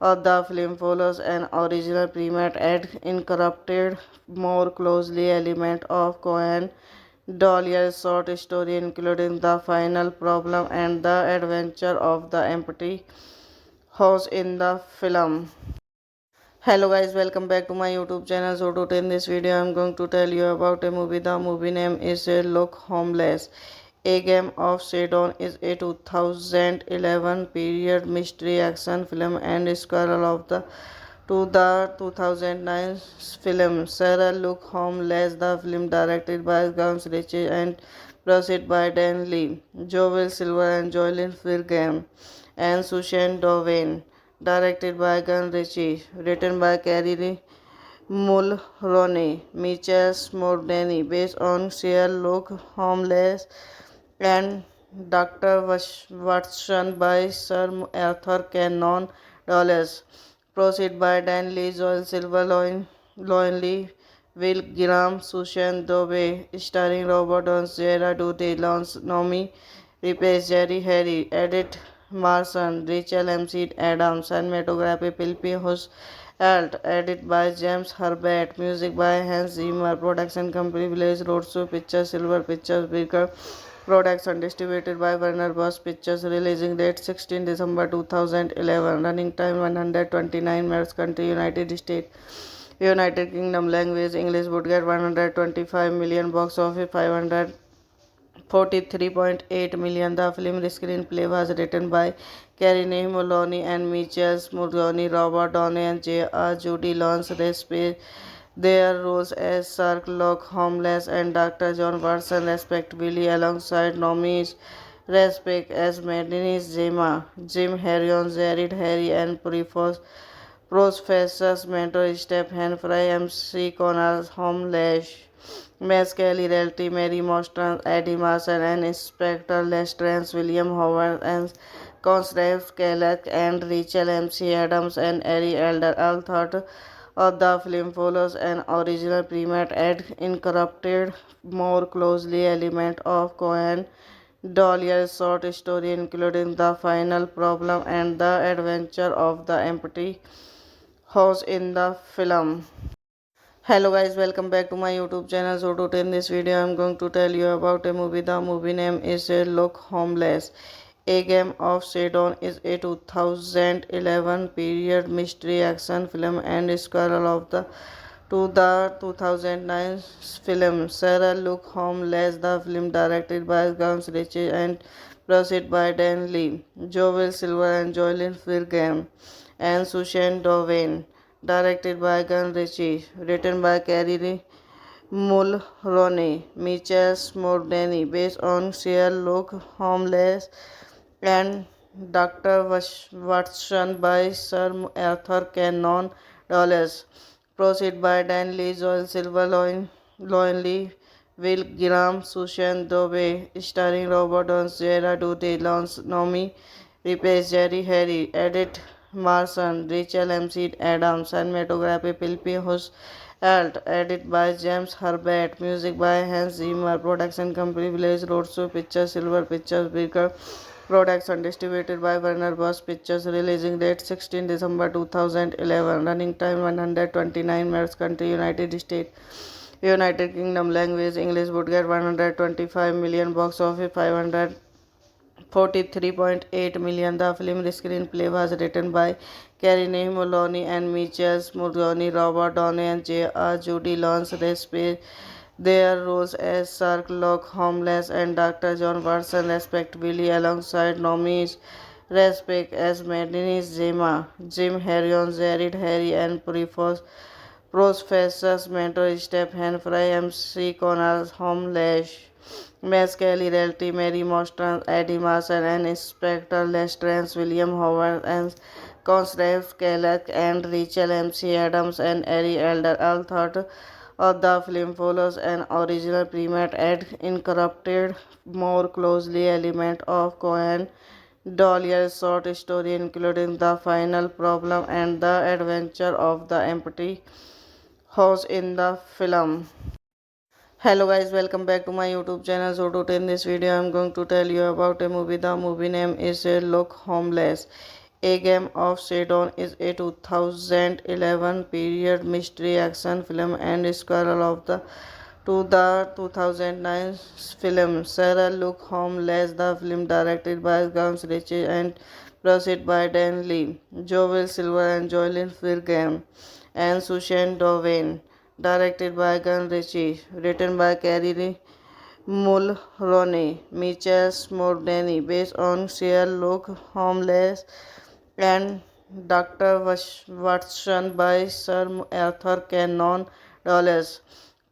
of the film follows an original premise and incorporated more closely element of Cohen Dollier's short story, including The Final Problem and The Adventure of the Empty House in the film. Hello guys, welcome back to my YouTube channel. So today in this video I am going to tell you about a movie. The movie name is Sherlock Holmes. A Game of Shadows is a 2011 period mystery action film and sequel of the 2009 film Sherlock Holmes. The film directed by Guns Ritchie and produced by Dan Lee, Joel Silver and Jocelyn Firgam and Susan Dowen. Directed by Gun Ritchie, written by Carrie Mulroney, Michael Mordani, based on Sherlock Holmes and Dr. Watson by Sir Arthur Conan Doyle. Proceed by Dan Lee, Joel Silver, Loin Lee, Will Graham, Susan Dove, starring Robert Downes, Gerard Duty, Lance Nomi, Replace Jerry Harry, Edith Marson, Rachel MC Adams, cinematography Philip Hus Alt, edit by James Herbert, music by Hans Zimmer, production company Village Roadshow Pictures, Silver Pictures, Bigger production distributed by Warner Bros. Pictures, releasing date 16 December 2011, running time 129 minutes, country United States. United Kingdom, language English, would get 125 million, box office 543.8 million. The film screenplay was written by Carine Maloney and Michael Mulroney, Robert Downey, and J.R. Judy Lawrence. They play their roles as Sherlock Holmes and Dr. John Watson, respectively, alongside nominees Respect as Madeline Zema, Jim Harrion, Jared Harry, and Professors Mentor Stephen Fry, MC Connor Homelash, Miss Kelly Realty, Mary Mostran, Eddie Marson, and Inspector Lestrance, William Howard, and Constance Kellogg, and Rachel MC Adams, and Ari Elder. All thought of the film follows an original primate and incorporated more closely element of Cohen Dollier's short story, including The Final Problem and The Adventure of the Empty House in the film. Hello guys, welcome back to my YouTube channel. So today in this video I'm going to tell you about a movie. The movie name is Look Homeless. A Game of Shadow is a 2011 period mystery action film and sequel of the 2009 film Sarah Look Homeless. The film directed by Guns Ritchie and produced by Dan Lee, Joel Silver and Joylyn Firgam and Sushan Dowen. Directed by Gun Ritchie, written by Carrie Mulroney, Mitchell Smordany, based on Sherlock Holmes and Dr. Watson by Sir Arthur Conan Doyle. Proceed by Dan Lee, Joel Silver, Loin Lee, Will Graham, Sushan Dove, starring Robert Downes, Jera Duty, Lance Nomi, Replace Jerry Harry, Edit Marson, Rachel MC Adams, cinematography Philippi Hus Alt, edit by James Herbert, music by Hans Zimmer, production company Village Roadshow Pictures, Silver Pictures, Bigger production distributed by Warner Bros. Pictures, releasing date 16 December 2011, running time 129 minutes, country United States. United Kingdom language English would get 125 million, box office 543.8 million. The film screenplay was written by Carrie Mulroney and Mitchell Mulroney, Robert Downey and J.R. Judy Lawrence Respect their roles as Sherlock Holmes and Dr. John Watson respectively, alongside Nomi Respect as Madeline Zema, Jim Harrion, Jared Harry and Professors Mentor Stephen Fry, MC Connor Homelash, Miss Kelly Realty, Mary Mostran, Eddie Marson, and Inspector Lestrance, William Howard, and Constance Kellogg, and Rachel MC Adams, and Ari Elder. All thought of the film follows an original primate and incorporated more closely element of Cohen Dollier's short story, including The Final Problem and The Adventure of the Empty House in the film. Hello guys, welcome back to my YouTube channel. So today in this video I'm going to tell you about a movie. The movie name is Look Homeless. A Game of Shadow is a 2011 period mystery action film and sequel of the 2009 film Sarah Look Homeless. The film directed by Guns Ritchie and produced by Dan Lee, Joel Silver and Joylyn Firgam and Sushan Dowen. Directed by Gun Ritchie, written by Carrie Mulroney, Mitchell Smordany, based on Sherlock Holmes and Dr. Watson by Sir Arthur Conan Doyle.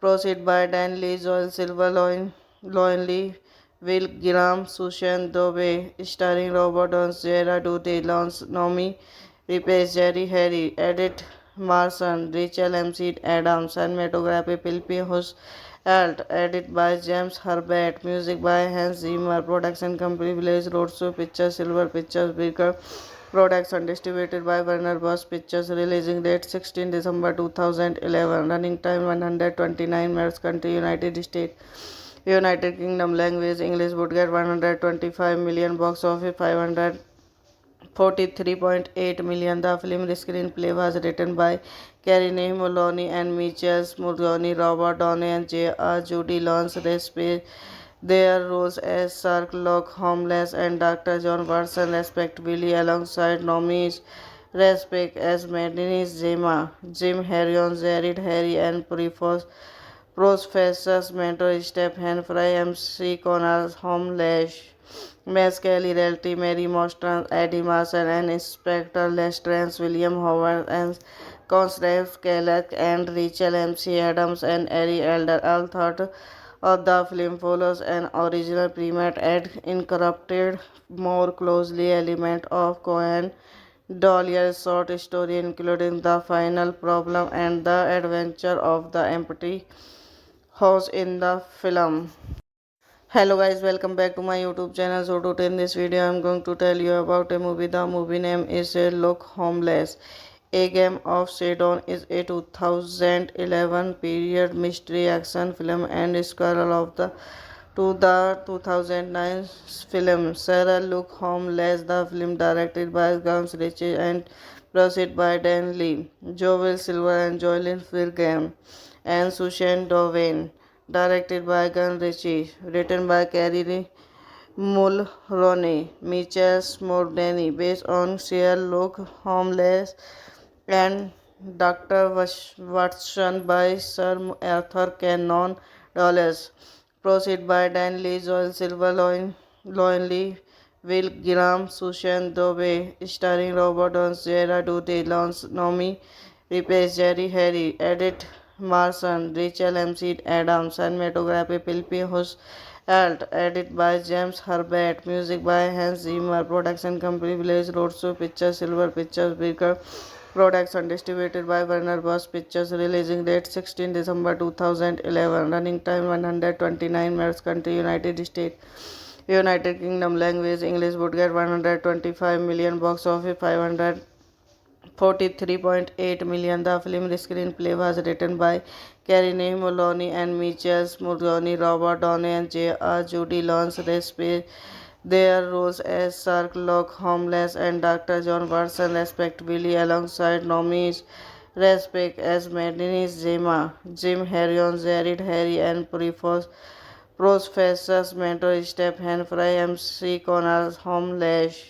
Proceed by Dan Lee, Joel Silver, Loin Lee, Will Graham, Sushan Dove, starring Robert Downes, Jera Duty, Lance Nomi, Replace Jerry Harry, Edit Marson, Rachel MC Adams, cinematography Philippi Hus Alt, edit by James Herbert, music by Hans Zimmer, production company Village Roadshow Pictures, Silver Pictures, Bigger production distributed by Warner Bros. Pictures, releasing date 16 December 2011, running time 129 minutes, country United States. United Kingdom language English would get 125 million, box office 543.8 million. The film screenplay was written by Carrie Mulroney and Mitchell Mulroney, Robert Downey and J.R. Judy Lawrence Respect their roles as Sherlock Holmes and Dr. John Watson respectively, alongside Nomi Respect as Madeline Zema, Jim Harrion, Jared Harry and Professors Mentor Stephen Fry, MC Connor Homelash, Miss Kelly Realty, Mary Mostran, Eddie Marson, and Inspector Lestrance, William Howard, and Constance Kellogg, and Rachel MC Adams, and Ari Elder. All thought of the film follows an original primate and incorporated more closely element of Cohen Dahlia's short story, including The Final Problem and The Adventure of the Empty House in the film. Hello guys, welcome back to my YouTube channel. So today in this video I am going to tell you about a movie. The movie name is Look Homeless. A Game of Shadows is a 2011 period mystery action film and sequel of the 2009 film Sarah Look Homeless. The film directed by Guns Ritchie and produced by Dan Lee, Joel Silver and Joylyn Firgam and Sushan Dowen. Directed by Gun Ritchie, written by Carrie Mulroney, Michael Smordany, based on Sherlock Holmes and Dr. Watson by Sir Arthur Conan Doyle. Proceed by Dan Lee, Joel Silver, Loin Lee, Will Graham, Sushan Dove, starring Robert Downes, Gerard Duty, Lance Nomi, Replace Jerry Harry, Edith Marson, Rachel MC Adams, cinematography Philip Hus Alt, edit by James Herbert, music by Hans Zimmer, production company Village Roadshow Pictures, Silver Pictures, Bigger Production, distributed by Warner Bros. Pictures, releasing date 16 December 2011, running time 129 minutes, country United States. United Kingdom, language English, would get 125 million, box office 543.8 million. The film screenplay was written by Carrie Mulroney and Michael Smordany, Robert Downey and J.R. Judy Lawrence Respect their roles as Sherlock Holmes and Dr. John Watson respectively, alongside nominees Respect as Madeline Zema, Jim Harrion, Jared Harry and Professors Mentor Stephen Fry, MC Connor Holmes,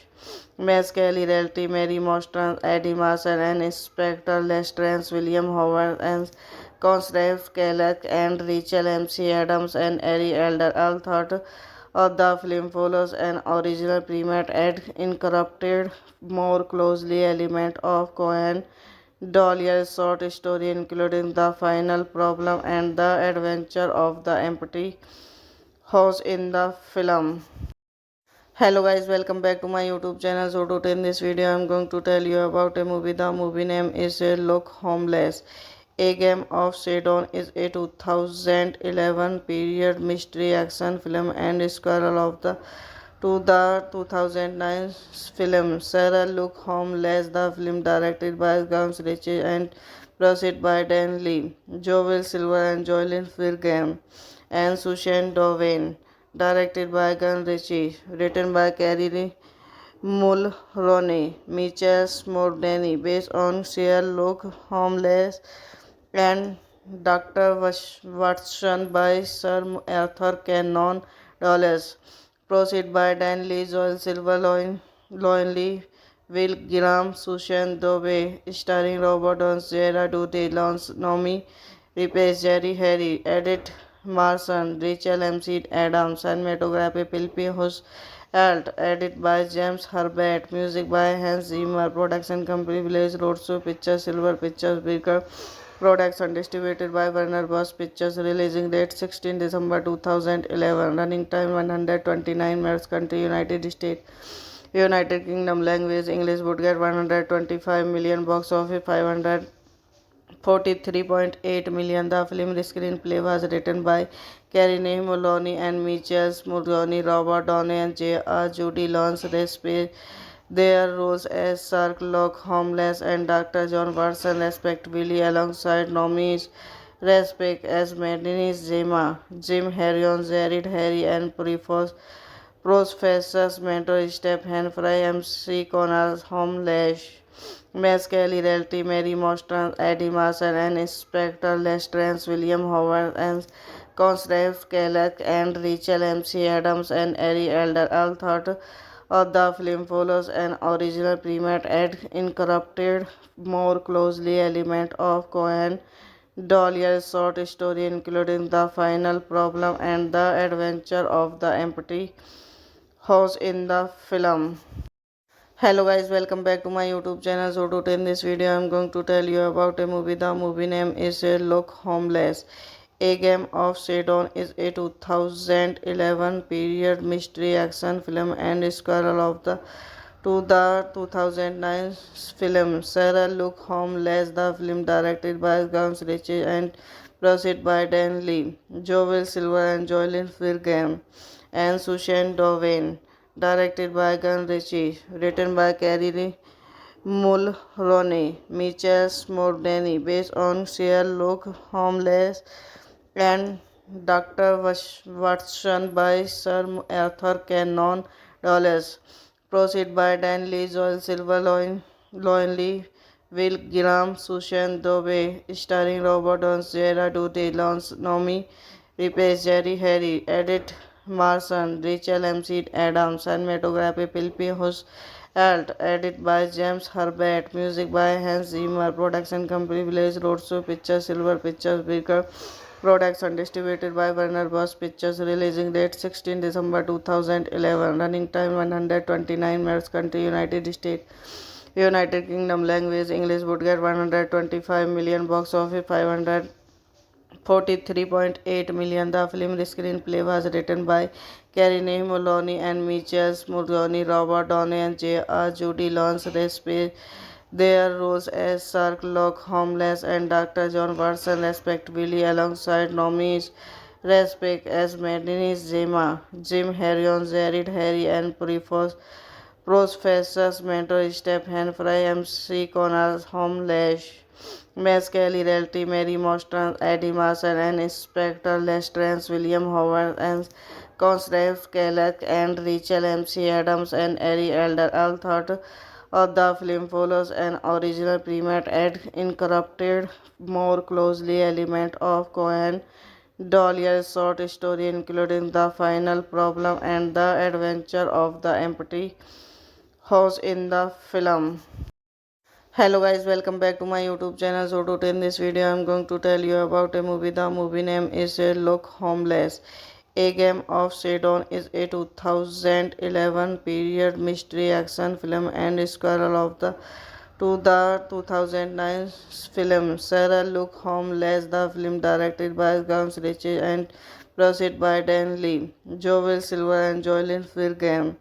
Miss Kelly Realty, Mary Mostran, Eddie Marson, and Inspector Lestrade, William Howard, and Constance Kellogg, and Rachel MC Adams, and Ari Elder. All thought of the film follows an original premise and incorporated more closely element of Cohen Doyle's short story, including The Final Problem and The Adventure of the Empty House in the film. Hello guys, welcome back to my YouTube channel. So today in this video I am going to tell you about a movie. The movie name is Look Homeless. A Game of Shadows is a 2011 period mystery action film and sequel of the 2009 film Sarah Look Homeless. The film directed by Guns Ritchie and produced by Dan Lee, Joel Silver and Joylyn Firgam and Sushan Dowen. Directed by Gun Ritchie, written by Carrie Mulroney, Michael Smordany, based on Sherlock Holmes and Dr. Watson by Sir Arthur Conan Doyle. Proceed by Dan Lee, Joel Silver, Loin Lee, Will Graham, Sushan Dove, starring Robert Downes, Gerard Duty, Lance Nomi, Replace Jerry Harry, Edith Marson, Rachel MC Adams, cinematography Philip Hus Alt, edit by James Herbert, music by Hans Zimmer, production company Village Roadshow Pictures, Silver Pictures, Bigger Production, distributed by Warner Bros. Pictures, releasing date 16 December 2011, running time 129 minutes, country United States. United Kingdom, language English, would get 125 million, box office 543.8 million. The film screenplay was written by Carrie Mulroney and Michael Smordany, Robert Downey and J.R. Judy Lawrence Respect their roles as Sherlock Holmes and Dr. John Watson respectively, alongside nominees Respect as Madeline Zema, Jim Harrion, Jared Harry and Professors Mentor Stephen Fry, MC Connor Holmes, Miss Kelly Realty, Mary Mostran, Eddie Marson, and Inspector Lestrade, William Howard, and Constance Kellogg, and Rachel MC Adams, and Ari Elder. All thought of the film follows an original premise and incorporated more closely element of Cohen Doyle's short story, including The Final Problem and The Adventure of the Empty House in the film. Hello guys, welcome back to my YouTube channel. So today in this video I am going to tell you about a movie. The movie name is Look Homeless. A Game of Shadows is a 2011 period mystery action film and sequel of the to the 2009 film Sarah Look Homeless. The film directed by Gams Ritchie and produced by Dan Lee, Joel Silver and Joylyn Firgam, and Sushan Dovain. Directed by Gun Ritchie, written by Carrie Mulroney, Mitchell Smordany, based on Sherlock Holmes and Dr. Watson by Sir Arthur Conan Doyle. Proceed by Dan Lee, Joel Silver, Loin Lee, Will Graham, Sushan Dove, starring Robert Downes, Jera Duty, Lance Nomi, Replace Jerry Harry, Edith Marson, Rachel MC Adams, cinematography Philippi Alt, edit by James Herbert, music by Hans Zimmer, production company Village Roadshow Pictures, Silver Pictures, Beaker Production, distributed by Warner Bros. Pictures, releasing date 16 December 2011, running time 129 minutes, country United States, United Kingdom, language English, would get 125 million, box office 543.8 million. The film screenplay was written by Carine Mulroney and Mitchell Mulroney, Robert Downey and J.R. Judy Lawrence Respect. Their roles as Sherlock Holmes and Dr. John Watson respectively, alongside nominees Respect as Madeline Zema, Jim Harrion, Jared Harry and Professors Mentor Stephen Fry, MC Connor Holmes, Miss Kelly Realty, Mary Mostran, Eddie Marson, and Inspector Lestrance, William Howard, and Constance Kellogg, and Rachel MC Adams, and Ari Elder. All thought of the film follows an original premise and incorporated more closely element of Cohen Doyle's short story, including The Final Problem and The Adventure of the Empty House in the film. Hello guys, welcome back to my YouTube channel. So today in this video I'm going to tell you about a movie. The movie name is Sherlock Holmes. A Game of Shadows is a 2011 period mystery action film and sequel of the 2009 film Sherlock Holmes. The film directed by Gams Ritchie and produced by Dan Lee, Joel Silver and Joylyn Firgam,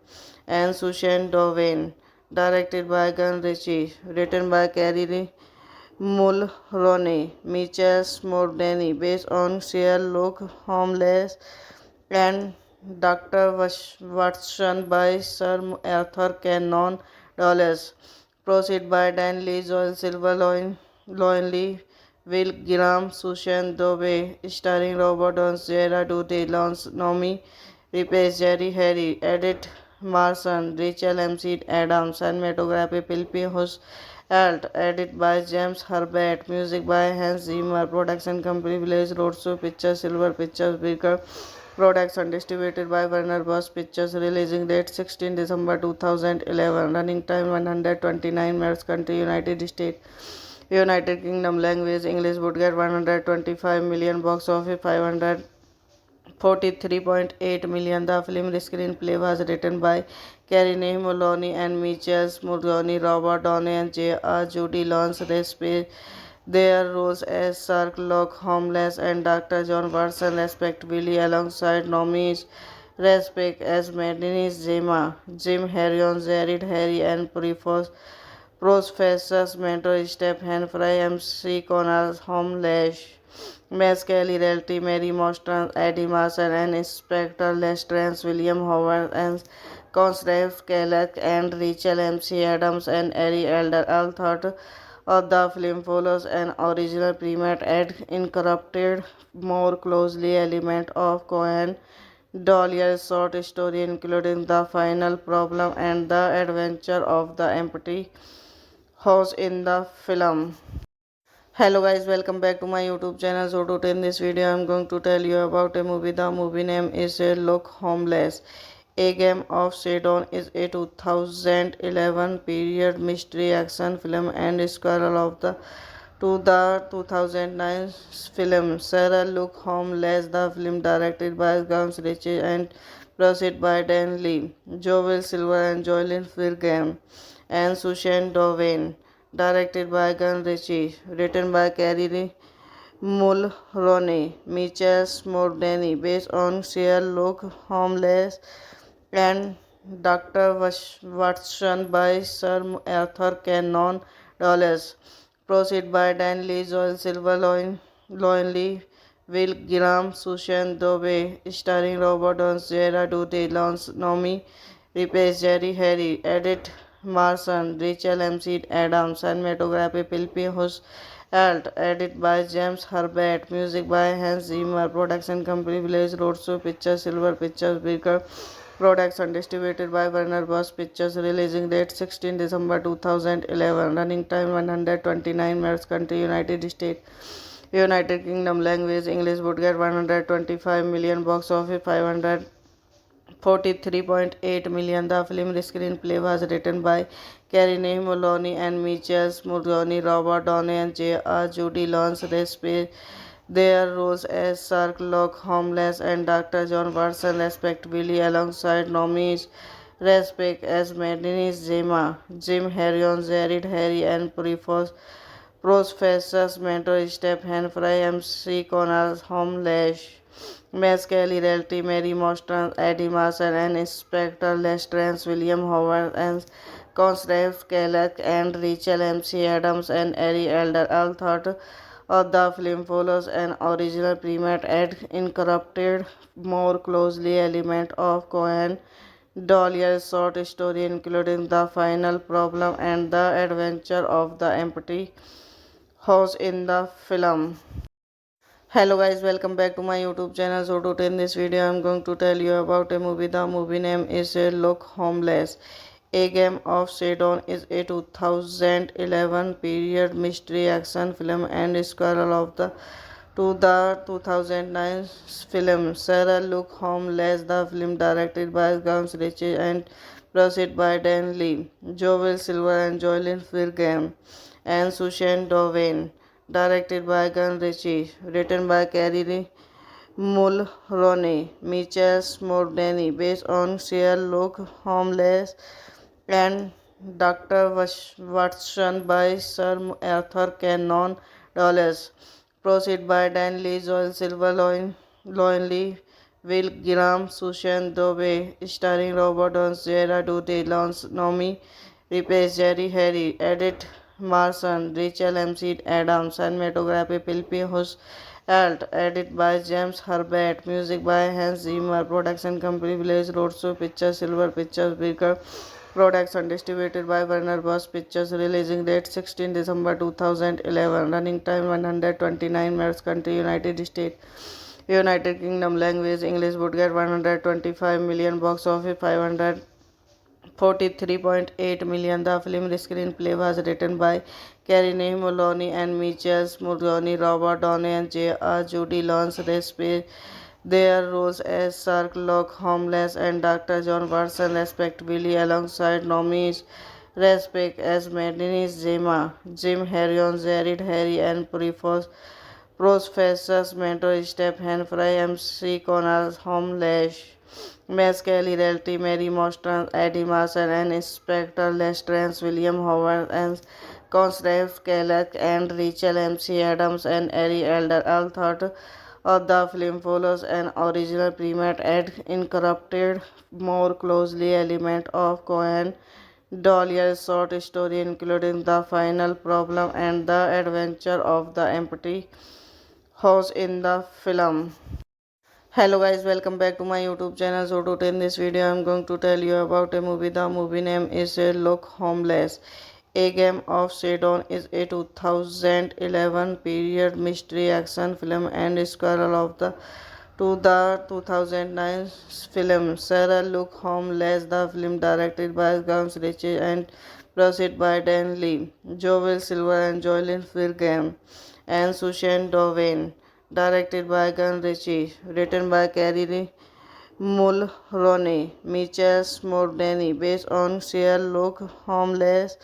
and Sushan Dovain. Directed by Gun Ritchie, written by Carrie Mulroney, Mitchell Smordany, based on Sherlock Holmes and Dr. Watson by Sir Arthur Conan Doyle. Proceed by Dan Lee, Joel Silver, Loin Lee, Will Graham, Sushan Dove, starring Robert Downes, Jera Duty, Lance Nomi, Replace Jerry Harry, Edith Marson, Rachel MC Adams, cinematography Philippi Alt, edit by James Herbert, music by Hans Zimmer, production company Village Roadshow Pictures, Silver Pictures, Beaker Production, distributed by Warner Bros. Pictures, releasing date 16 December 2011, running time 129 minutes, country United States, United Kingdom, language English, would get 125 million, box office 543.8 million. The film screenplay was written by Carine Mulroney and Mitchell Mulroney, Robert Downey and J.R. Judy Lawrence Respect. Their roles as Sherlock Holmes and Dr. John Watson respectively, alongside nominees Respect as Madeline Zema, Jim Harrion, Jared Harry and Professors Mentor Stephen Fry, MC Connor Holmes, Miss Kelly Realty, Mary Mostran, Eddie Marson, and Inspector Lestrance, William Howard, and Constance Kellogg, and Rachel MC Adams, and Ari Elder. All thought of the film follows an original premise and incorporated more closely element of Cohen Doyle's short story, including The Final Problem and The Adventure of the Empty House in the film. Hello guys, welcome back to my YouTube channel. So today in this video I'm going to tell you about a movie. The movie name is Sherlock Holmes. A Game of Shadows is a 2011 period mystery action film and sequel of the 2009 film Sherlock Holmes. The film directed by Gams Ritchie and produced by Dan Lee, Joel Silver and Joylyn Firgam, and Sushan Dovain. Directed by Gun Ritchie, written by Carrie Mulroney, Mitchell Smordany, based on Sherlock Holmes and Dr. Watson by Sir Arthur Conan Doyle. Proceed by Dan Lee, Joel Silver, Lonely, Will Graham, Susan Dove, starring Robert Downes, Gerard Duty, Lance Nomi, Replace Jerry Harry, Edit Marson, Rachel MC Adams, cinematography Philip Hus, Alt, edit by James Herbert, music by Hans Zimmer, production company Village Roadshow Pictures, Silver Pictures, Beaker Production, distributed by Warner Bros. Pictures, releasing date 16 December 2011, running time 129 minutes, country United States, United Kingdom, language English, budget 125 million, box office 543.8 million. The film screenplay was written by Carrie Moloney and Michael Mulroney, Robert Downey, and J.R. Judy Lawrence. Their roles as Sherlock Holmes and Dr. John Watson respectively, alongside nominees Respect as Madeline Zima, Jim Harrion, Jared Harry, and Professors Mentor Stephen Fry, MC Connor, Holmes, Miss Kelly Realty, Mary Mostran, Eddie Marson, and Inspector Lestrade, William Howard, and Constance Kellogg, and Rachel MC Adams, and Ari Elder. All thought of the film follows an original premise and incorporated more closely element of Cohen Doyle's short story, including the final problem and the adventure of the empty house in the film. Hello guys, welcome back to my YouTube channel. So today in this video I'm going to tell you about a movie. The movie name is Sherlock Holmes. A Game of Shadows is a 2011 period mystery action film and sequel of the 2009 film Sherlock Holmes. The film directed by Guy Ritchie and produced by Dan Lee, Joel Silver and Jocelyn Firgam and Susan Dowen. Directed by Guy Ritchie, written by Carrie Mulroney, Michael Smordany, based on Sherlock Holmes and Dr. Watson by Sir Arthur Conan Doyle. Proceed by Dan Lee, Joel Silver, Lonely, Will Graham, Susan Dove, starring Robert Downes, Gerard Duty, Lance Nomi, Replace Jerry Harry, Edit Marson, Rachel MC Adams, cinematography Philip Hus, Alt, edit by James Herbert, music by Hans Zimmer, production company Village Roadshow Pictures, Silver Pictures, Beaker Production, distributed by Warner Bros. Pictures, releasing date 16 December 2011, running time 129 minutes, country United States, United Kingdom, language English, budget 125 million, box office 543.8 million. The film screenplay was written by Carrie Moloney and Michael Mulroney, Robert Downey, and J.R. Judy Lawrence. Their roles as Sherlock Holmes and Dr. John Watson respectively, alongside nominees Respect as Madeline Zima, Jim Harrion, Jared Harry, and Professors Mentor Stephen Fry, MC Connor, Holmes, Miss Kelly Realty, Mary Mostran, Eddie Marson, and Inspector Lestrade, William Howard, and Constance Kellogg, and Rachel MC Adams, and Ari Elder. All thought of the film follows an original premise and incorporated more closely element of Cohen Doyle's short story, including the final problem and the adventure of the empty house in the film. Hello guys, welcome back to my YouTube channel. So today in this video I'm going to tell you about a movie. The movie name is Sherlock Holmes. A Game of Shadows is a 2011 period mystery action film and sequel of the 2009 film Sherlock Holmes. The film directed by Guy Ritchie and produced by Dan Lee, Joel Silver and Jocelyn Firgam and Susan Dowen. Directed by Guy Ritchie, written by Carrie Mulroney, Michael Smordany, based on Sherlock Holmes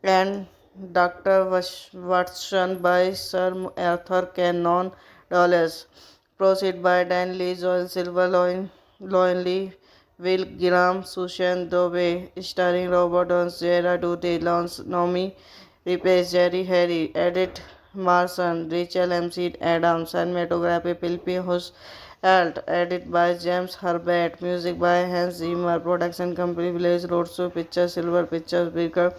and Dr. Watson by Sir Arthur Conan Doyle. Proceed by Dan Lee, Joel Silver, Lonely, Will Graham, Susan Dove, starring Robert Downes, Gerard Duty, Lance Nomi, Replace Jerry Harry, Edit Marson, Rachel MC Adams, cinematography Philip Hus, Alt, edit by James Herbert, music by Hans Zimmer, production company Village Roadshow Pictures, Silver Pictures, Bigger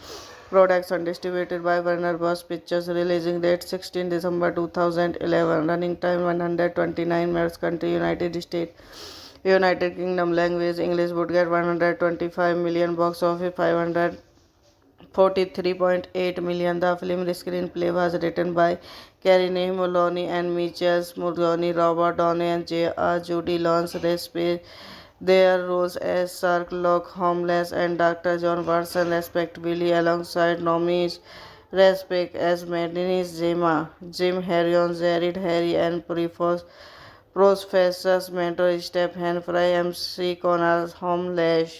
production distributed by Warner Bros. Pictures, releasing date 16 December 2011, running time 129 minutes, country United States, United Kingdom, language English, budget 125 million, box office 543.8 million. The film screenplay was written by Carrie Moloney and Mitchell Mulroney, Robert Downey, and J.R. Judy Lawrence Raspberry. Their roles as Sherlock Holmes and Dr. John Watson, respectively, alongside Nomi Rapace as Madeline Zima, Jim Harrion, Jared Harry, and Professors mentor Stephen Fry, MC Connor, Holmes,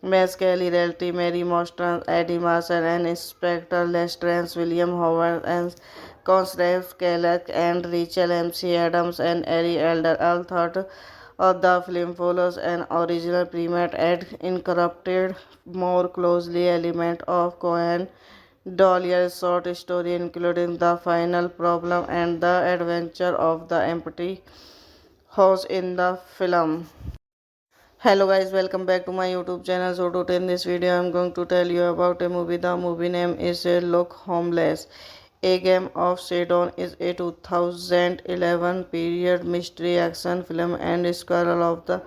Miss Kelly Realty, Mary Mostran, Eddie Marson, and Inspector Lestrade, William Howard, and Constance Kellogg, and Rachel MC Adams, and Ari Elder. All thought of the film follows an original premise and incorporated more closely element of Cohen Dollier's short story, including The Final Problem and The Adventure of the Empty House in the film. Hello guys, welcome back to my YouTube channel. So today in this video I am going to tell you about a movie. The movie name is Sherlock Holmes. A Game of Shadows is a 2011 period mystery action film and sequel of the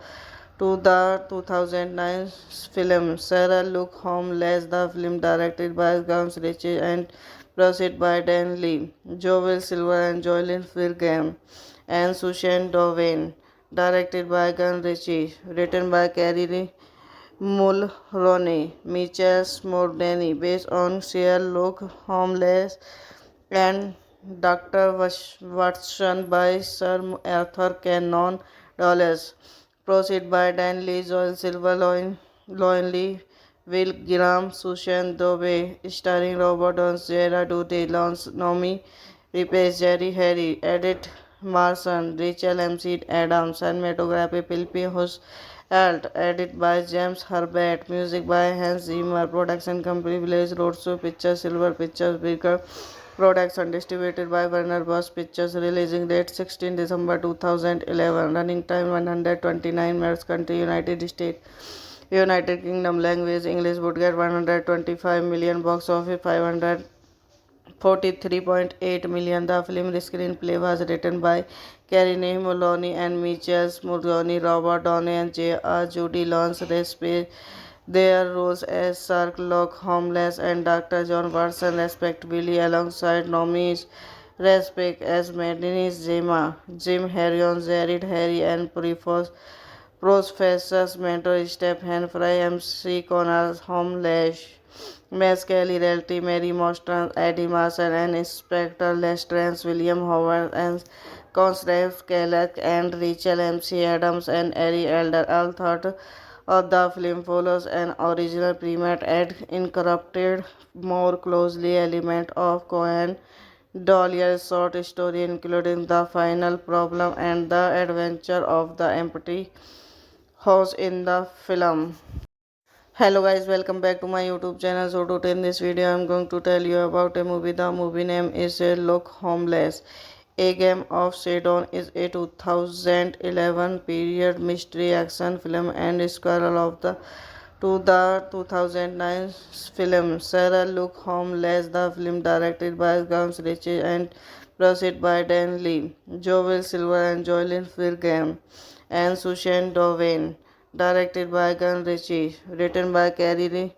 2009 film Sherlock Holmes. The film directed by Guy Ritchie and produced by Dan Lee, Joel Silver and Jocelyn Firgam and Susan Dowen. Directed by Guy Ritchie, written by Carrie Mulroney, Mitchell Mordini, based on Sherlock Holmes and Dr. Watson by Sir Arthur Conan Doyle. Proceed by Dan Lee, Joel Silver, Lee, Will Graham, Susan Dove, starring Robert Downes, Gerard Doty, Lance Nomi, Rapace, Jerry Harry, Edith Marson, Rachel MC Adams, cinematography Philip Hus, Alt, edit by James Herbert, music by Hans Zimmer, production company Village Roadshow Pictures, Silver Pictures, Bigger production distributed by Warner Bros. Pictures, releasing date 16 December 2011, running time 129 minutes, country United States, United Kingdom, language English, budget 125 million, box office 543.8 million. The film screenplay was written by Carrie Moloney and Mitchell Mulroney, Robert Downey, and J.R. Judy Lawrence Raspberry. Their roles as Sherlock Holmes and Dr. John Watson, respectively, alongside Nomi Rapace as Madeline Zima, Jim Harrion, Jared Harry, and Professors mentor Stephen Fry, MC Connor, Holmes, Miss Kelly Realty, Mary Mostran, Eddie Marson, and Inspector Lestrade, William Howard, and Constance Kellogg, and Rachel MC Adams, and Ari Elder. All thought of the film follows an original premise and incorporated more closely element of Cohen Dollier's short story, including The Final Problem and The Adventure of the Empty House in the film. Hello guys, welcome back to my YouTube channel. So today in this video I am going to tell you about a movie. The movie name is Sherlock Holmes. A Game of Shadows is a 2011 period mystery action film and sequel of the 2009 film Sherlock Holmes. The film directed by Guy Ritchie and produced by Dan Lee, Joel Silver and Jocelyn Firgam, and Susan Dowen. Directed by Guy Ritchie, written by Carrie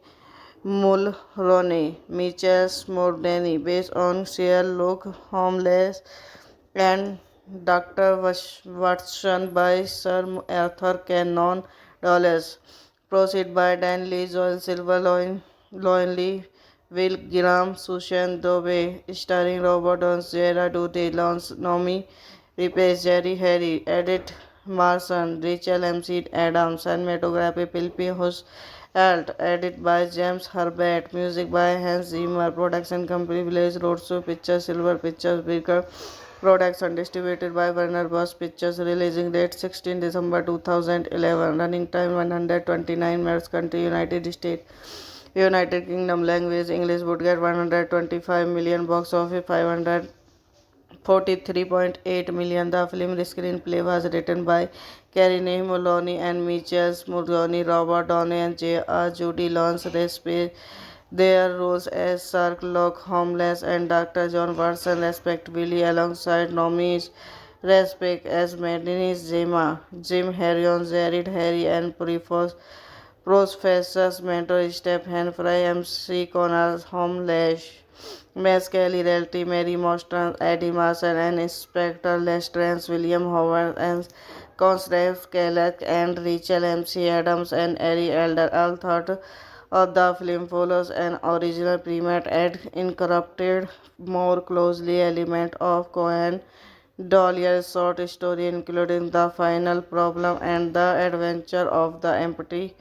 Mulroney, Mitchell Mordini, based on Sherlock Holmes and Dr. Watson by Sir Arthur Conan Doyle. Proceed by Dan Lee, Joel Silver, Lee, Will Graham, Susan Dove, starring Robert Downes, Gerard Doty, Lance Nomi, Rapace, Jerry Harry, Edith Marson, Rachel MC Adams, cinematography Philip Hus, Alt, edit by James Herbert, music by Hans Zimmer, production company Village Roadshow Pictures, Silver Pictures, Bigger production distributed by Warner Bros. Pictures, releasing date 16 December 2011, running time 129 minutes, country United States, United Kingdom, language English, budget 125 million, box office $43.8 million. The film screenplay was written by Carrie Mulroney and Michael Mulroney, Robert Downey, and J.R. Judy Lawrence Raspberry. Their roles as Sherlock Holmes and Dr. John Watson, respectively, alongside Nomi Rapace as Madeline Zima, Jim Harrion, Jared Harry, and Professor Mentor Stephen Fry, MC Connor, Holmes, Miss Kelly Realty, Mary Mostran, Eddie Marsan, and Inspector Lestrade, William Howard, and Constance Kellogg, and Rachel MC Adams, and Ari Elder. All thought of the film follows an original premise and incorporated more closely element of Cohen Doylie's short story, including The Final Problem and The Adventure of the Empty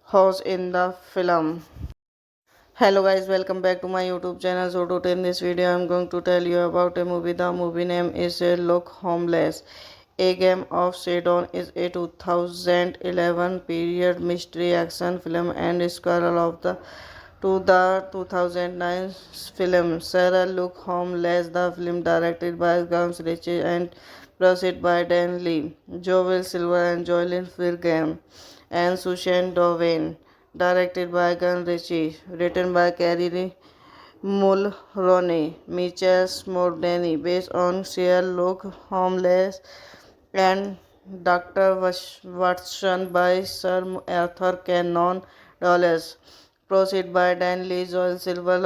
House in the film. Hello guys, welcome back to my YouTube channel. So today in this video I am going to tell you about a movie. The movie name is Sherlock Holmes. A Game of Shadows is a 2011 period mystery action film and sequel of the 2009 film Sherlock Holmes. The film directed by Guy Ritchie and produced by Dan Lee, Joel Silver and Jocelyn Firgam and Susan Dowen. Directed by Guy Ritchie, written by Carrie Mulroney, Michael Mordini, based on Sherlock Holmes and Dr. Watson by Sir Arthur Conan Doyle. Proceed by Dan Lee, Joel Silver,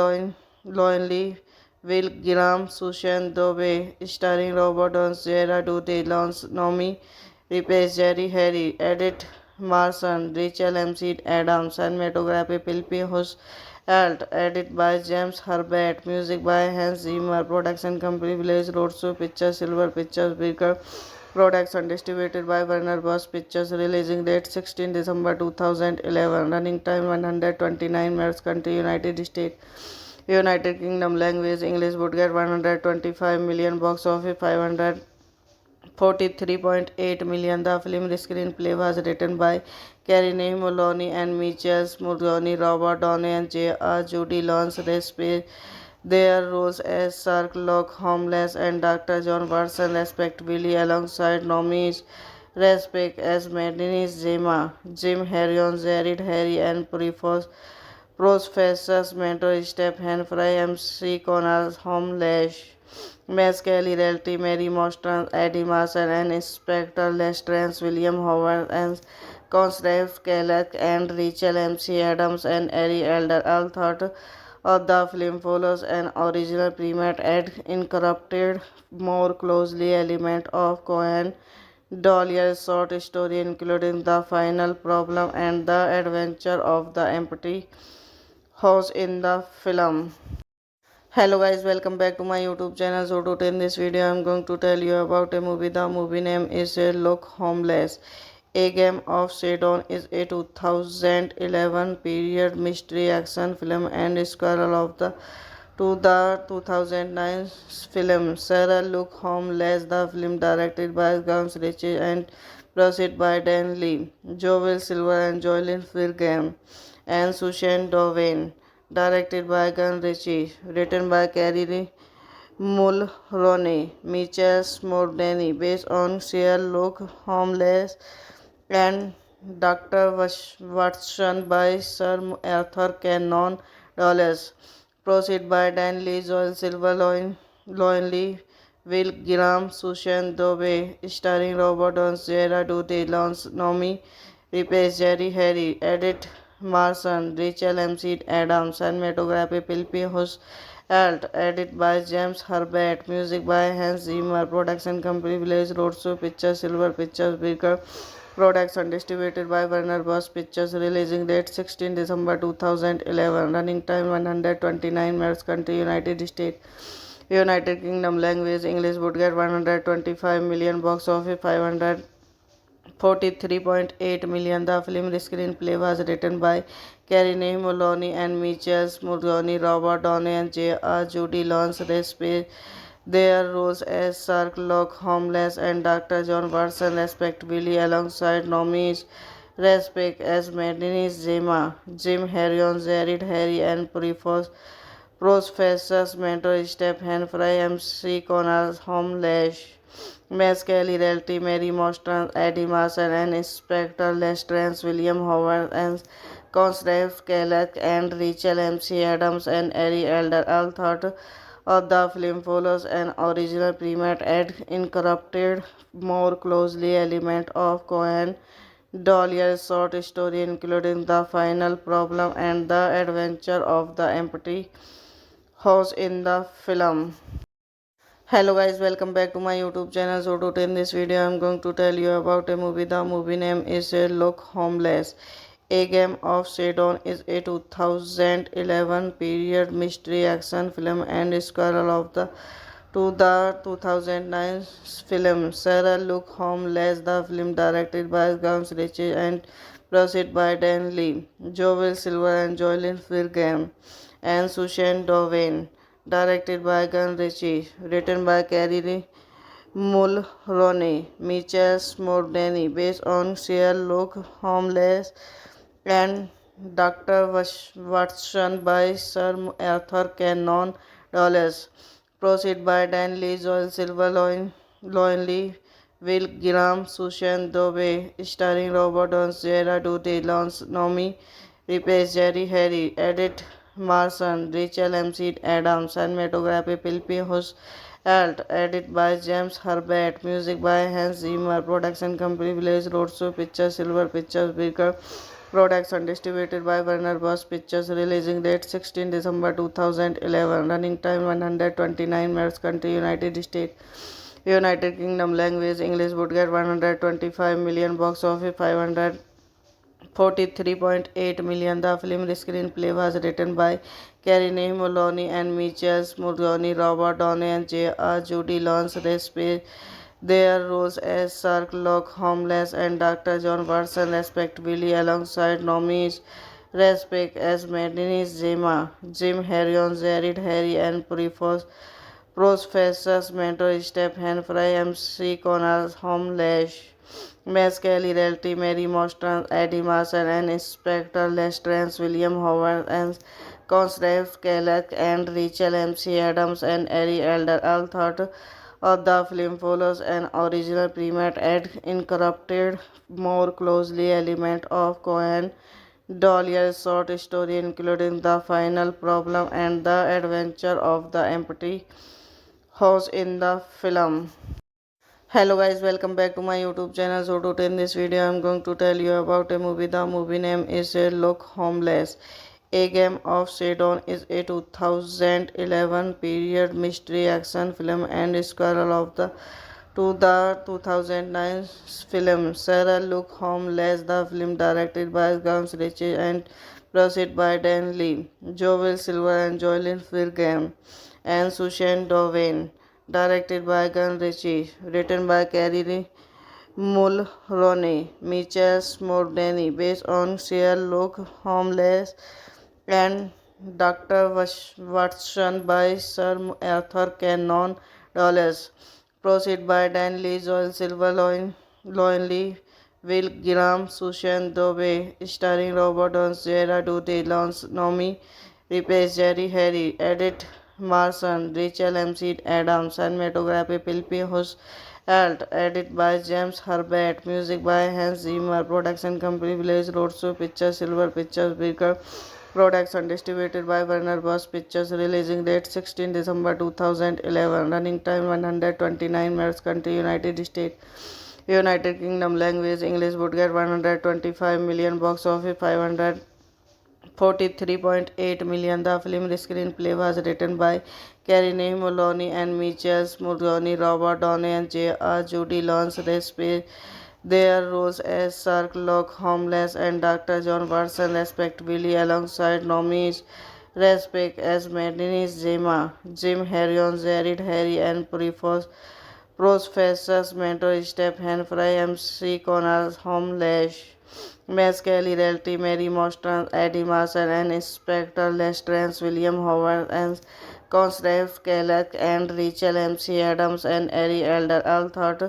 Loin Lee, Will Graham, Susan Dove, starring Robert Downes, Gerard Doty, Lance Nomi, Rapace, Jerry Harry, Edith Marson, Rachel MC Adams, cinematography Philip Hus Alt, edit by James Herbert, music by Hans Zimmer, production company Village Roadshow Pictures, Silver Pictures, Bigger production distributed by Warner Bros. Pictures, releasing date 16 December 2011, running time 129 minutes, country United States, United Kingdom, language English, would get 125 million, box office 543.8 million. The film screenplay was written by Carrie Mulroney and Michael Mulroney, Robert Downey, and J.R. Judy Lawrence Raspberry. Their roles as Sherlock Holmes and Dr. John Watson, respectively, alongside Nomi Rapace as Madeline Zima, Jim Harrion, Jared Harry, and Professor Mentor Stephen Fry, MC Connor, Holmes, Miss Kelly Realty, Mary Mostran, Eddie Marsan, and Inspector Lestrade, William Howard, and Constance Kellogg, and Rachel MC Adams, and Ari Elder. All thought of the film follows an original premise and incorporated more closely element of Cohen Doylie's short story, including The Final Problem and The Adventure of the Empty House in the film. Hello guys, welcome back to my YouTube channel. So today in this video I am going to tell you about a movie. The movie name is Sherlock Holmes. A Game of Shadows is a 2011 period mystery action film and sequel of the 2009 film Sherlock Holmes. The film directed by Guy Ritchie and produced by Dan Lee, Joel Silver and Jocelyn Firgam and Susan Dowen. Directed by Guy Ritchie, written by Carrie Mulroney, Michael Mordini, based on Sherlock Holmes and Dr. Watson by Sir Arthur Conan Doyle. Proceed by Dan Lee, Joel Silver, Loin Lee, Will Graham, Susan Dove, starring Robert Downes, Gerard Doty, Lance Nomi, Rapace, Jerry Harry, Edith Marson, Rachel MC Adams, cinematography Philip Hus Alt, edit by James Herbert, music by Hans Zimmer, production company Village Roadshow Pictures, Silver Pictures, Bigger production distributed by Warner Bros. Pictures, releasing date 16 December 2011, running time 129 minutes, country United States, United Kingdom, language English, would get 125 million, box office 543.8 million. The film screenplay was written by Carrie Mulroney and Michael Mulroney, Robert Downey, and J.R. Judy Lawrence Raspberry. Their roles as Sherlock Holmes and Dr. John Watson, respectively, alongside Nomi Rapace as Madeline Zima, Jim Harrion, Jared Harry, and Professors Mentor Stephen Fry, MC Connor Homelash, Miss Kelly Realty, Mary Mostran, Eddie Marson, and Inspector Lestrance, William Howard, and Constance Kellogg, and Rachel MC Adams, and Ari Elder. All thought of the film follows an original primate and incorporated more closely element of Cohen Dollier's short story, including the final problem and the adventure of the empty house in the film. Hello guys, welcome back to my YouTube channel. So today in this video I'm going to tell you about a movie. The movie name is Look Homeless. A Game of Shadow is a 2011 period mystery action film and sequel of the 2009 film Sarah Look Homeless. The film directed by Gams Ritchie and produced by Dan Lee, Joel Silver and Joylyn Firgam and Sushan Dovain. Directed by Gun Ritchie, written by Carrie Mulroney, Mitchell Smordany, based on Sherlock Holmes and Dr. Watson by Sir Arthur Conan Doyle. Proceed by Dan Lee, Joel Silver, Loin Lee, Will Graham, Sushan Dove, starring Robert Downs, Gerard Duty, Lance Nomi, Replace Jerry Harry, Edith Marson, Rachel MC Adams, cinematography Philippi Hus Alt, edit by James Herbert, music by Hans Zimmer, production company Village Roadshow Pictures, Silver Pictures, Bigger production distributed by Warner Bros. Pictures, releasing date 16 December 2011, running time 129 minutes, country United States. United Kingdom, language English, would get 125 million, box office 543.8 million. The film screenplay was written by Carrie Mulroney and Mitchell Mulroney, Robert Downey, and J.R. Judy Lawrence Respect. Their roles as Sherlock Holmes and Dr. John Watson, respectively, alongside nominees Respect as Madeline Zima, Jim Harrion, Jared Harry, and Professors Mentor Stephen Fry, MC Connor Homelash, Miss Kelly Realty, Mary Mostran, Eddie Marson, and Inspector Lestrance, William Howard, and Constance Kellogg, and Rachel MC Adams, and Ari Elder. All thought of the film follows an original primate and incorporated more closely element of Cohen Dollier's short story, including the final problem and the adventure of the empty house in the film. Hello guys, welcome back to my YouTube channel. So today in this video I'm going to tell you about a movie. The movie name is Look Homeless. A Game of Shadow is a 2011 period mystery action film and sequel of the 2009 film Sarah Look Homeless. The film directed by Gams Ritchie and produced by Dan Lee, Joel Silver and Joylyn Firgam and Sushan Dovain. Directed by Gun Ritchie, written by Carrie Mulroney, Mitchell Smordany, based on Sherlock Holmes and Dr. Watson by Sir Arthur Conan Doyle. Proceed by Dan Lee, Joel Silver, Loin Lee, Will Graham, Sushan Dove, starring Robert Downs, Gerard Duty, Lance Nomi, Replace Jerry Harry, Edith Marson, Rachel MC Adams, cinematography Philippi Hus Alt, edit by James Herbert, music by Hans Zimmer, production company Village Roadshow Pictures, Silver Pictures, Bigger production distributed by Warner Bros. Pictures, releasing date 16 December 2011, running time 129 minutes, country United States. United Kingdom, language English, would get 125 million, box office 543.8 million. The film screenplay was written by Carrie Mulroney and Mitchell Mulroney, Robert Downey, and J.R. Judy Lawrence Respect. Their roles as Sherlock Holmes and Dr. John Watson, respectively, alongside nominees Respect as Madeline Zima, Jim Harrion, Jared Harry, and Professors Mentor Stephen Fry, MC Connor Homelash, Miss Kelly Realty, Mary Mostran, Eddie Marson, and Inspector Lestrance, William Howard, and Constance Kellogg, and Rachel MC Adams, and Ari Elder. All thought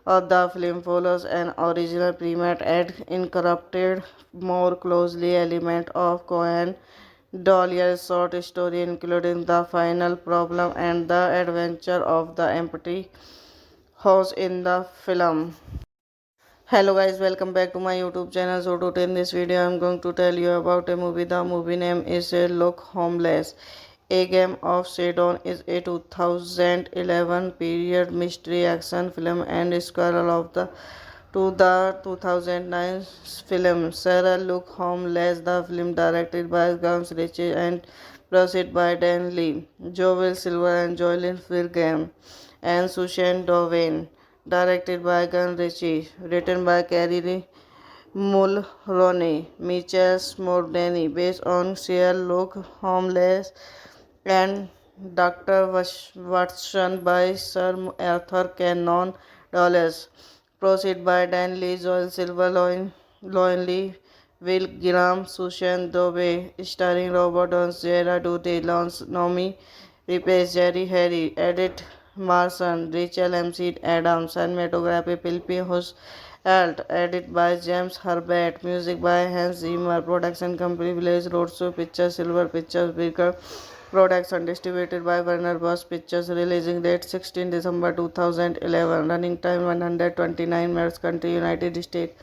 of the film follows an original primate and incorporated more closely element of Cohen Dahlia's short story, including The Final Problem and The Adventure of the Empty House in the film. Hello guys, welcome back to my YouTube channel. So today in this video I am going to tell you about a movie. The movie name is Look Homeless. A Game of Shadows is a 2011 period mystery action film and sequel of the 2009 film Sarah Look Homeless. The film directed by Guns Ritchie and produced by Dan Lee, Joel Silver and Joylyn Firgam and Sushan Dowen. Directed by Gun Ritchie. Written by Carrie Mulroney, Michael Smordany, based on Sherlock Holmes and Dr. Watson by Sir Arthur Conan Doyle. Proceed by Dan Lee, Joel Silver, Loin Lee, Will Graham, Sushan Dove, starring Robert Downes, Gerard Duty, Lance Nomi, Replace Jerry Harry, Edith Marson, Rachel MC Adams, cinematography Philippi Alt, edit by James Herbert, music by Hans Zimmer, production company Village Roadshow Pictures, Silver Pictures, Beaker Production, distributed by Warner Bros. Pictures, releasing date 16 December 2011, running time 129 minutes, country United States,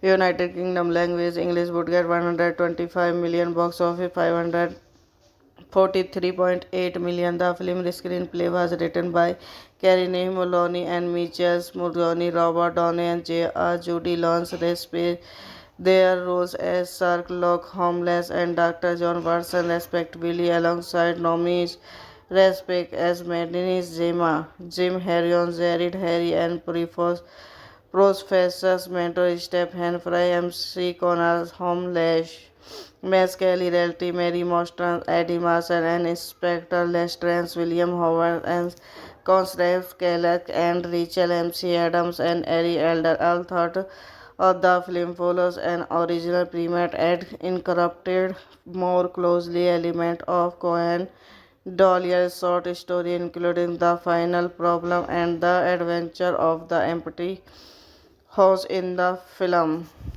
United Kingdom, language English, would get 125 million, box office 543.8 million. The film screenplay was written by Carrie Mulroney and Michael Mulroney, Robert Downey and J.R. Judy Lawrence Respect their roles as Sherlock Holmes and Dr. John Watson respectively, alongside Nomi Respect as Madeline Zema, Jim Harrion, Jared Harry and Professors Mentor Stephen Fry, MC Connor Holmes, Miss Kelly Realty, Mary Mostran, Eddie Marson, and Inspector Lestrade, William Howard, and Constance Kellogg, and Rachel MC Adams, and Ari Elder. All thought of the film follows an original premise and incorporated more closely element of Cohen Doyle's short story, including The Final Problem and The Adventure of the Empty House in the film.